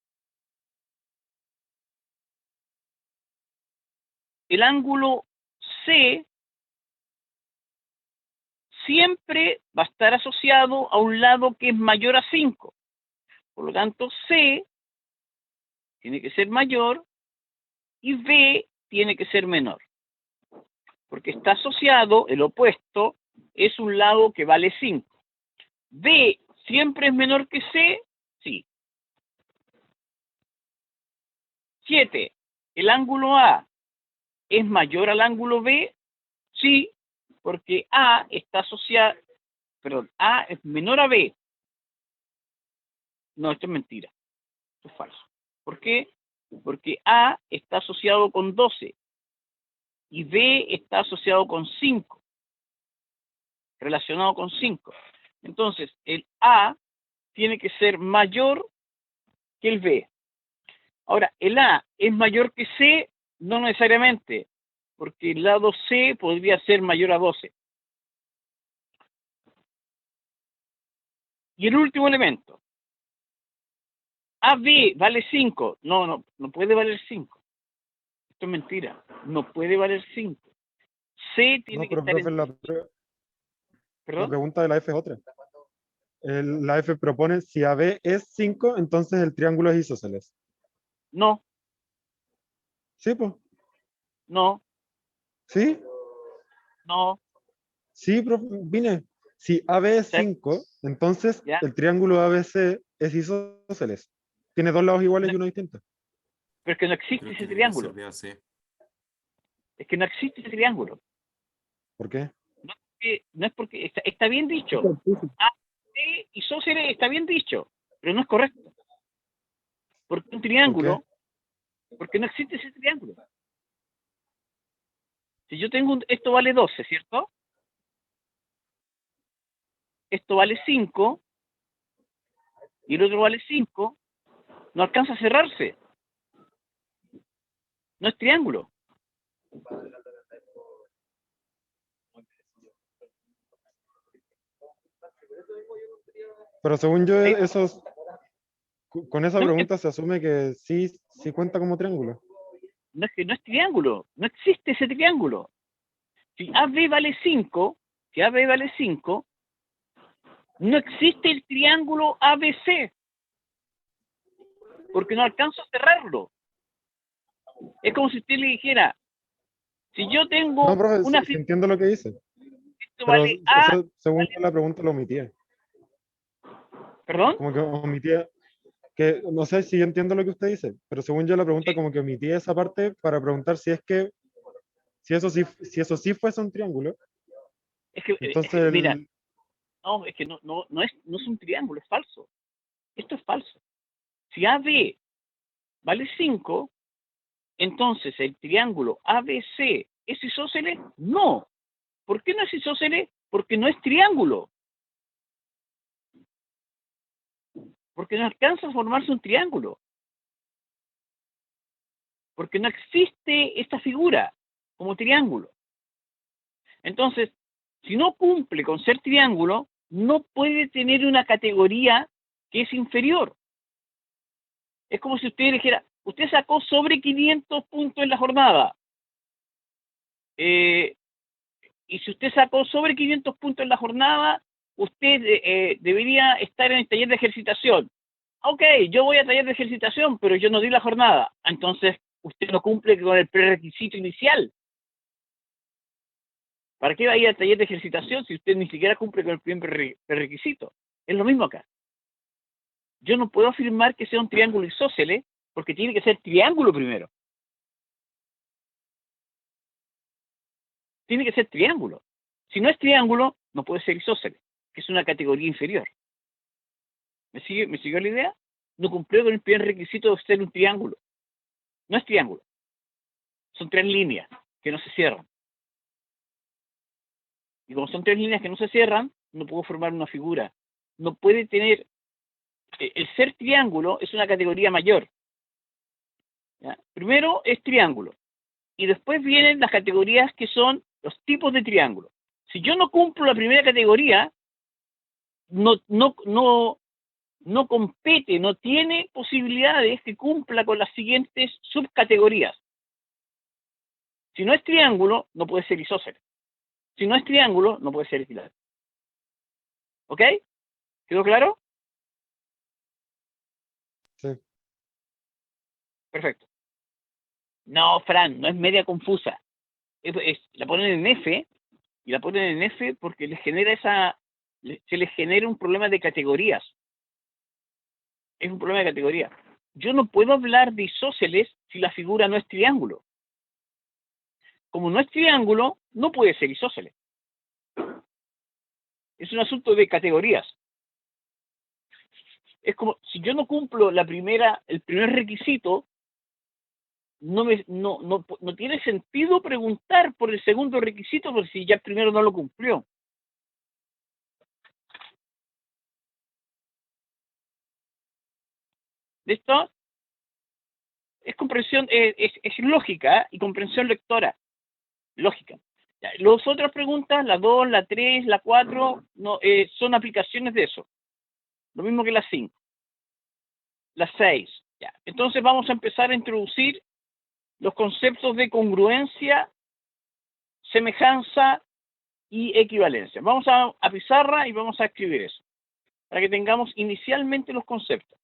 el ángulo C siempre va a estar asociado a un lado que es mayor a 5. Por lo tanto, C tiene que ser mayor y B tiene que ser menor. Porque está asociado, el opuesto, es un lado que vale 5. B siempre es menor que C, sí. 7. El ángulo A es mayor al ángulo B, sí, porque A está asociado, perdón, A es menor a B. No, esto es mentira. Esto es falso. ¿Por qué? Porque A está asociado con 12 y B está asociado con 5, relacionado con 5. Entonces, el A tiene que ser mayor que el B. Ahora, el A es mayor que C, no necesariamente, porque el lado C podría ser mayor a 12. Y el último elemento. AB vale 5. No puede valer 5. Esto es mentira. No puede valer 5. C tiene No, que pero estar profe, en... la ¿Perdón? pregunta de la F es otra. La F propone, si AB es 5, entonces el triángulo es isósceles. No, ¿Sí, pues? no, ¿Sí? no. Sí, profe, vine. Si AB es ¿Sí? 5, entonces ¿Ya? el triángulo ABC es isósceles. Tiene dos lados iguales No, y uno distinto. pero es que no Creo existe que ese debería ser triángulo. BAC. Es que no existe ese triángulo. ¿Por qué? No es porque... Está bien dicho. A, C, isósceles está bien dicho, pero no es correcto. Porque un ¿Por qué? triángulo, porque no existe ese triángulo. Si yo tengo esto vale 12, ¿cierto? Esto vale 5 y el otro vale 5, no alcanza a cerrarse. No es triángulo. Pero según yo, ¿Sí? con esa No, pregunta se asume que sí, sí cuenta como triángulo. no es que no es triángulo. No existe ese triángulo. Si AB vale 5, si AB vale 5, no existe el triángulo ABC, porque no alcanzo a cerrarlo. Es como si usted le dijera, si yo No, tengo profe, una sí figura, entiendo lo que dice. esto Pero vale A, eso, según yo, la pregunta lo omitía. perdón, Como que omitía, que no sé si yo entiendo lo que usted dice, pero según yo la pregunta como que omitía esa parte para preguntar si es que, si eso sí fuese un triángulo, es entonces que mira, no, es que no es un triángulo, es falso. Esto es falso. Si AB vale 5, entonces el triángulo ABC es isósceles. No. ¿Por qué no es isósceles? Porque no es triángulo. Porque no alcanza a formarse un triángulo. Porque no existe esta figura como triángulo. Entonces, si no cumple con ser triángulo, no puede tener una categoría que es inferior. Es como si usted dijera, usted sacó sobre 500 puntos en la jornada. Y si usted sacó sobre 500 puntos en la jornada, usted debería estar en el taller de ejercitación. Ok, yo voy a taller de ejercitación, pero yo no di la jornada. Entonces, usted no cumple con el prerequisito inicial. ¿Para qué va a ir al taller de ejercitación si usted ni siquiera cumple con el primer prerequisito? Es lo mismo acá. Yo no puedo afirmar que sea un triángulo isósceles porque tiene que ser triángulo primero. Tiene que ser triángulo. Si no es triángulo, no puede ser isósceles, que es una categoría inferior. ¿Me siguió la idea? No cumplió con el primer requisito de ser un triángulo. No es triángulo. Son tres líneas que no se cierran. Y como son tres líneas que no se cierran, no puedo formar una figura. No puede tener... El ser triángulo es una categoría mayor. ¿Ya? Primero es triángulo. Y después vienen las categorías que son los tipos de triángulo. Si yo no cumplo la primera categoría, no compete, no tiene posibilidades que cumpla con las siguientes subcategorías. Si no es triángulo, no puede ser isósceles. Si no es triángulo, no puede ser equilátero. ¿Ok? ¿Quedó claro? sí. Perfecto. No, Fran, no es media confusa. La ponen en F, y la ponen en F porque se les genera un problema de categorías. Es un problema de categoría. Yo no puedo hablar de isósceles si la figura no es triángulo. Como no es triángulo, no puede ser isósceles. Es un asunto de categorías. Es como si yo no cumplo el primer requisito, no tiene sentido preguntar por el segundo requisito, porque si ya el primero no lo cumplió. ¿Listo? es comprensión, es lógica, ¿eh? Y comprensión lectora. Lógica. Ya, las otras preguntas, la 2, la 3, la 4, no, son aplicaciones de eso. Lo mismo que la 5. La 6. Ya. Entonces vamos a empezar a introducir los conceptos de congruencia, semejanza y equivalencia. Vamos a pizarra y vamos a escribir eso, para que tengamos inicialmente los conceptos.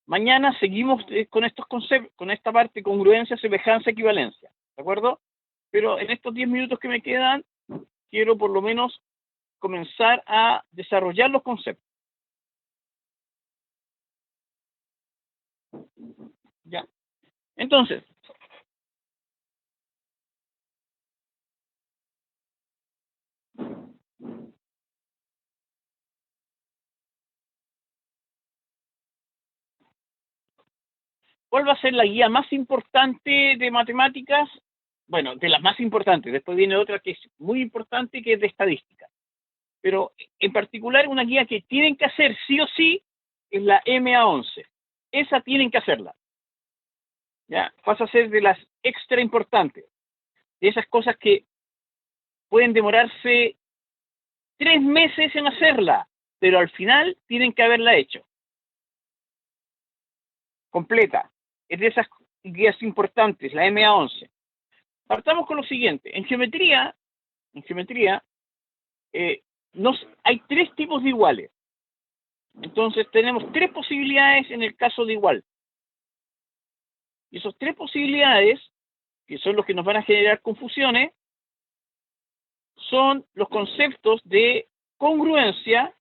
Mañana seguimos con estos conceptos, con esta parte, congruencia, semejanza, equivalencia, ¿de acuerdo? Pero en estos 10 minutos que me quedan, quiero por lo menos comenzar a desarrollar los conceptos. ¿Ya? Entonces, ¿cuál va a ser la guía más importante de matemáticas? Bueno, de las más importantes. Después viene otra que es muy importante, que es de estadística. Pero en particular una guía que tienen que hacer sí o sí es la MA11. Esa tienen que hacerla. ¿Ya? Pasa a ser de las extra importantes. De esas cosas que pueden demorarse 3 meses en hacerla, pero al final tienen que haberla hecho. Completa. Es de esas guías importantes, la MA11. Partamos con lo siguiente. En geometría, hay 3 tipos de iguales. Entonces tenemos 3 posibilidades en el caso de igual. Y esas 3 posibilidades, que son los que nos van a generar confusiones, son los conceptos de congruencia,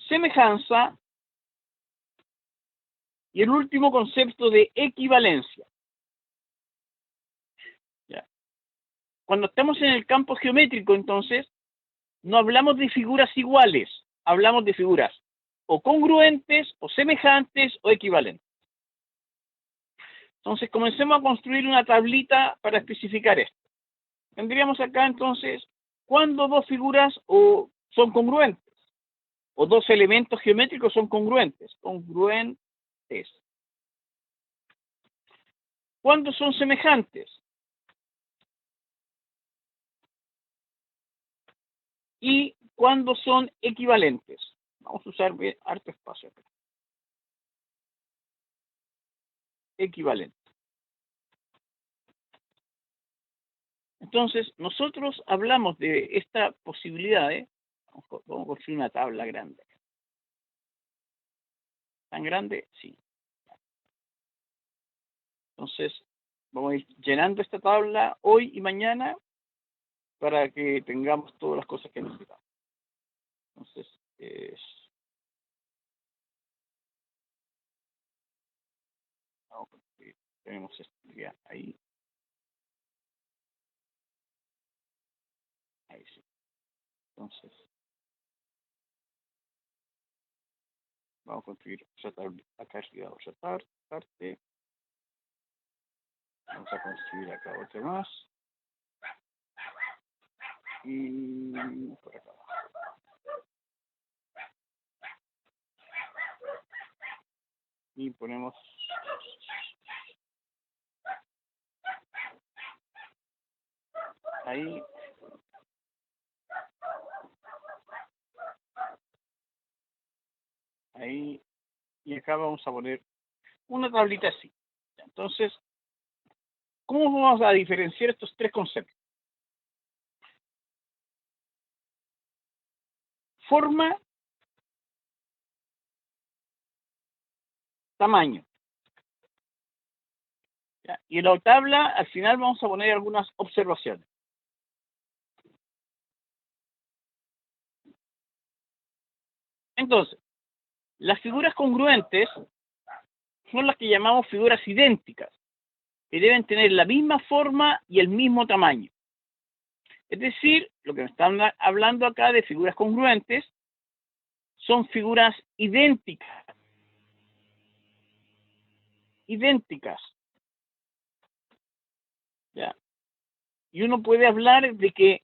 semejanza y el último concepto de equivalencia. ¿Ya? Cuando estamos en el campo geométrico, entonces, no hablamos de figuras iguales, hablamos de figuras o congruentes, o semejantes, o equivalentes. Entonces, comencemos a construir una tablita para especificar esto. Tendríamos acá, entonces, cuando 2 figuras son congruentes, o 2 elementos geométricos son congruentes. ¿Cuándo son semejantes? Y cuándo son equivalentes. Vamos a usar harto espacio acá. Equivalente. Entonces, nosotros hablamos de esta posibilidad, vamos a construir una tabla grande. ¿Tan grande? Sí. Entonces, vamos a ir llenando esta tabla hoy y mañana para que tengamos todas las cosas que necesitamos. Entonces, tenemos esto ya ahí. Ahí sí. Entonces, vamos a construir otra tabla acá arriba, otra parte. Vamos a construir acá otra más. Y por acá abajo. Y ponemos ahí. Ahí. Y acá vamos a poner una tablita así. Entonces, ¿cómo vamos a diferenciar estos 3 conceptos? Forma, tamaño. ¿Ya? Y en la tabla, al final vamos a poner algunas observaciones. Entonces, las figuras congruentes son las que llamamos figuras idénticas, que deben tener la misma forma y el mismo tamaño. Es decir, lo que me están hablando acá de figuras congruentes son figuras idénticas. ¿Ya? Y uno puede hablar de que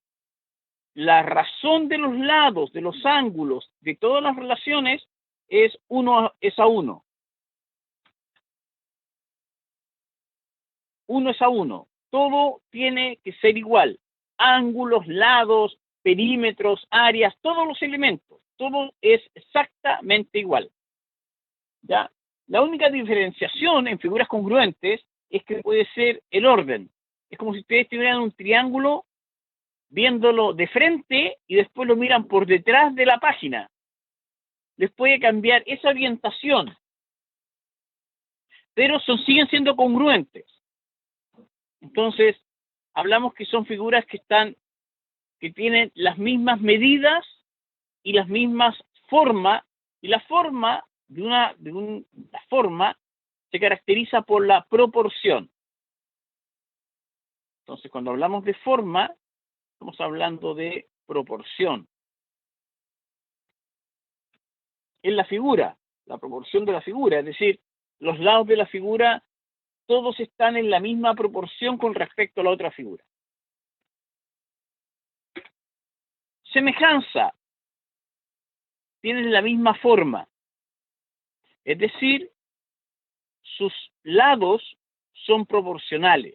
la razón de los lados, de los ángulos, de todas las relaciones, es 1 es a 1. 1 es a 1. Todo tiene que ser igual. Ángulos, lados, perímetros, áreas, todos los elementos. Todo es exactamente igual. ¿Ya? La única diferenciación en figuras congruentes es que puede ser el orden. Es como si ustedes tuvieran un triángulo viéndolo de frente y después lo miran por detrás de la página. Les puede cambiar esa orientación, pero siguen siendo congruentes. Entonces, hablamos que son figuras que tienen las mismas medidas y las mismas formas, y la forma la forma se caracteriza por la proporción. Entonces, cuando hablamos de forma, estamos hablando de proporción. En la figura, la proporción de la figura, es decir, los lados de la figura, todos están en la misma proporción con respecto a la otra figura. Semejanza, tienen la misma forma, es decir, sus lados son proporcionales,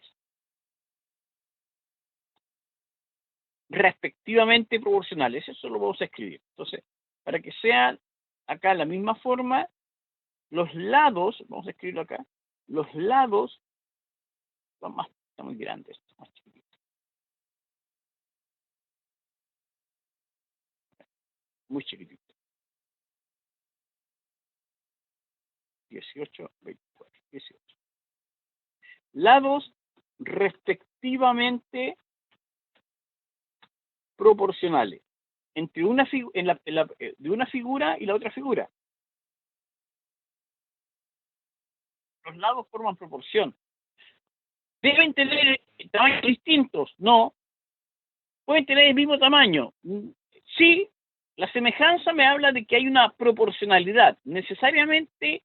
respectivamente proporcionales. Eso lo vamos a escribir. Entonces, para que sean acá la misma forma, los lados, vamos a escribirlo acá, los lados son muy grandes, más chiquititos. Muy chiquititos. 18, 24, 18. Lados respectivamente proporcionales entre de una figura y la otra figura. Los lados forman proporción. ¿Deben tener tamaños distintos? No. ¿Pueden tener el mismo tamaño? Sí. La semejanza me habla de que hay una proporcionalidad. Necesariamente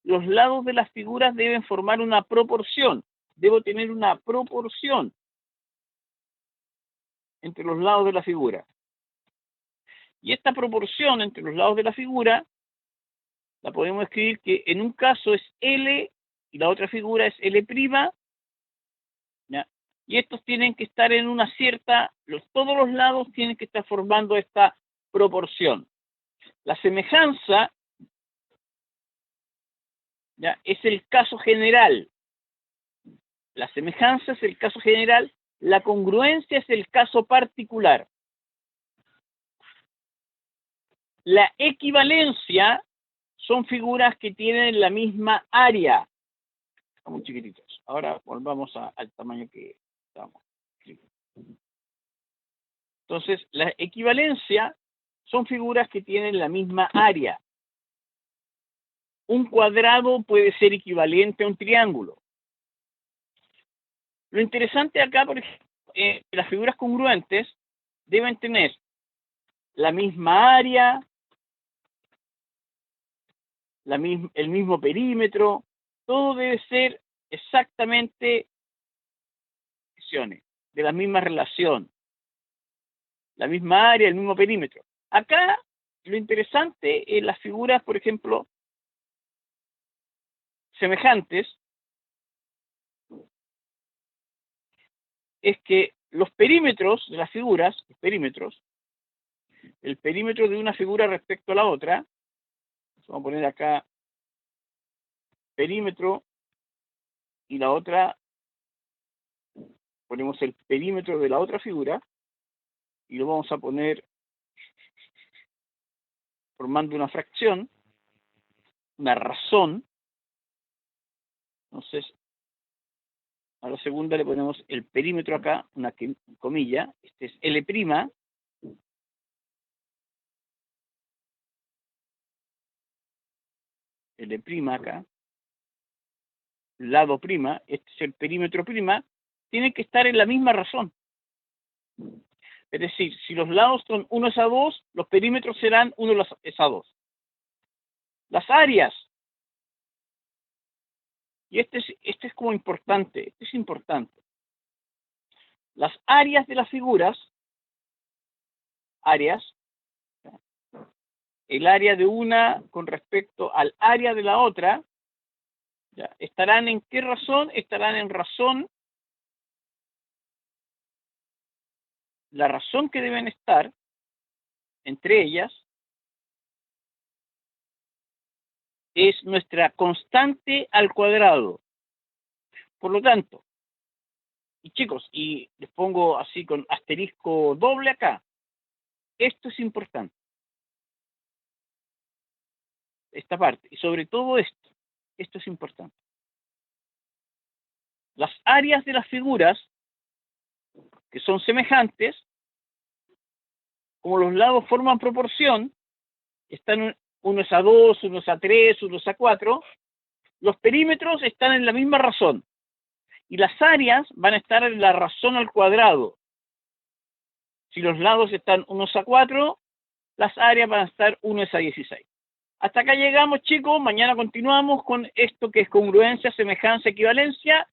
los lados de las figuras deben formar una proporción. Debo tener una proporción entre los lados de la figura. Y esta proporción entre los lados de la figura la podemos escribir que en un caso es L y la otra figura es L'. ¿Ya? Y estos tienen que estar en una cierta, todos los lados tienen que estar formando esta proporción. La semejanza, ¿ya?, es el caso general. La semejanza es el caso general, la congruencia es el caso particular. La equivalencia son figuras que tienen la misma área. Están muy chiquititos. Ahora volvamos al tamaño que estamos. Entonces, la equivalencia son figuras que tienen la misma área. Un cuadrado puede ser equivalente a un triángulo. Lo interesante acá, por ejemplo, las figuras congruentes deben tener la misma área, el mismo perímetro, todo debe ser exactamente de la misma relación, la misma área, el mismo perímetro. Acá lo interesante en las figuras, por ejemplo, semejantes, es que los perímetros de las figuras, el perímetro de una figura respecto a la otra, vamos a poner acá perímetro y la otra, ponemos el perímetro de la otra figura y lo vamos a poner formando una fracción, una razón. Entonces, a la segunda le ponemos el perímetro acá, una comilla, este es L', L' acá, lado prima, este es el perímetro prima, tienen que estar en la misma razón. Es decir, si los lados son 1 es a 2, los perímetros serán 1 es a 2. Las áreas, y este es como importante, este es importante. Las áreas de las figuras, el área de una con respecto al área de la otra, ¿ya? ¿Estarán en qué razón? Estarán en razón, la razón que deben estar entre ellas es nuestra constante al cuadrado. Por lo tanto, y chicos, y les pongo así con asterisco doble acá, esto es importante. Esta parte, y sobre todo esto es importante. Las áreas de las figuras, que son semejantes, como los lados forman proporción, están unos a 2, unos a 3, unos a 4, los perímetros están en la misma razón, y las áreas van a estar en la razón al cuadrado. Si los lados están unos a 4, las áreas van a estar 1 a 16. Hasta acá llegamos, chicos. Mañana continuamos con esto que es congruencia, semejanza, equivalencia.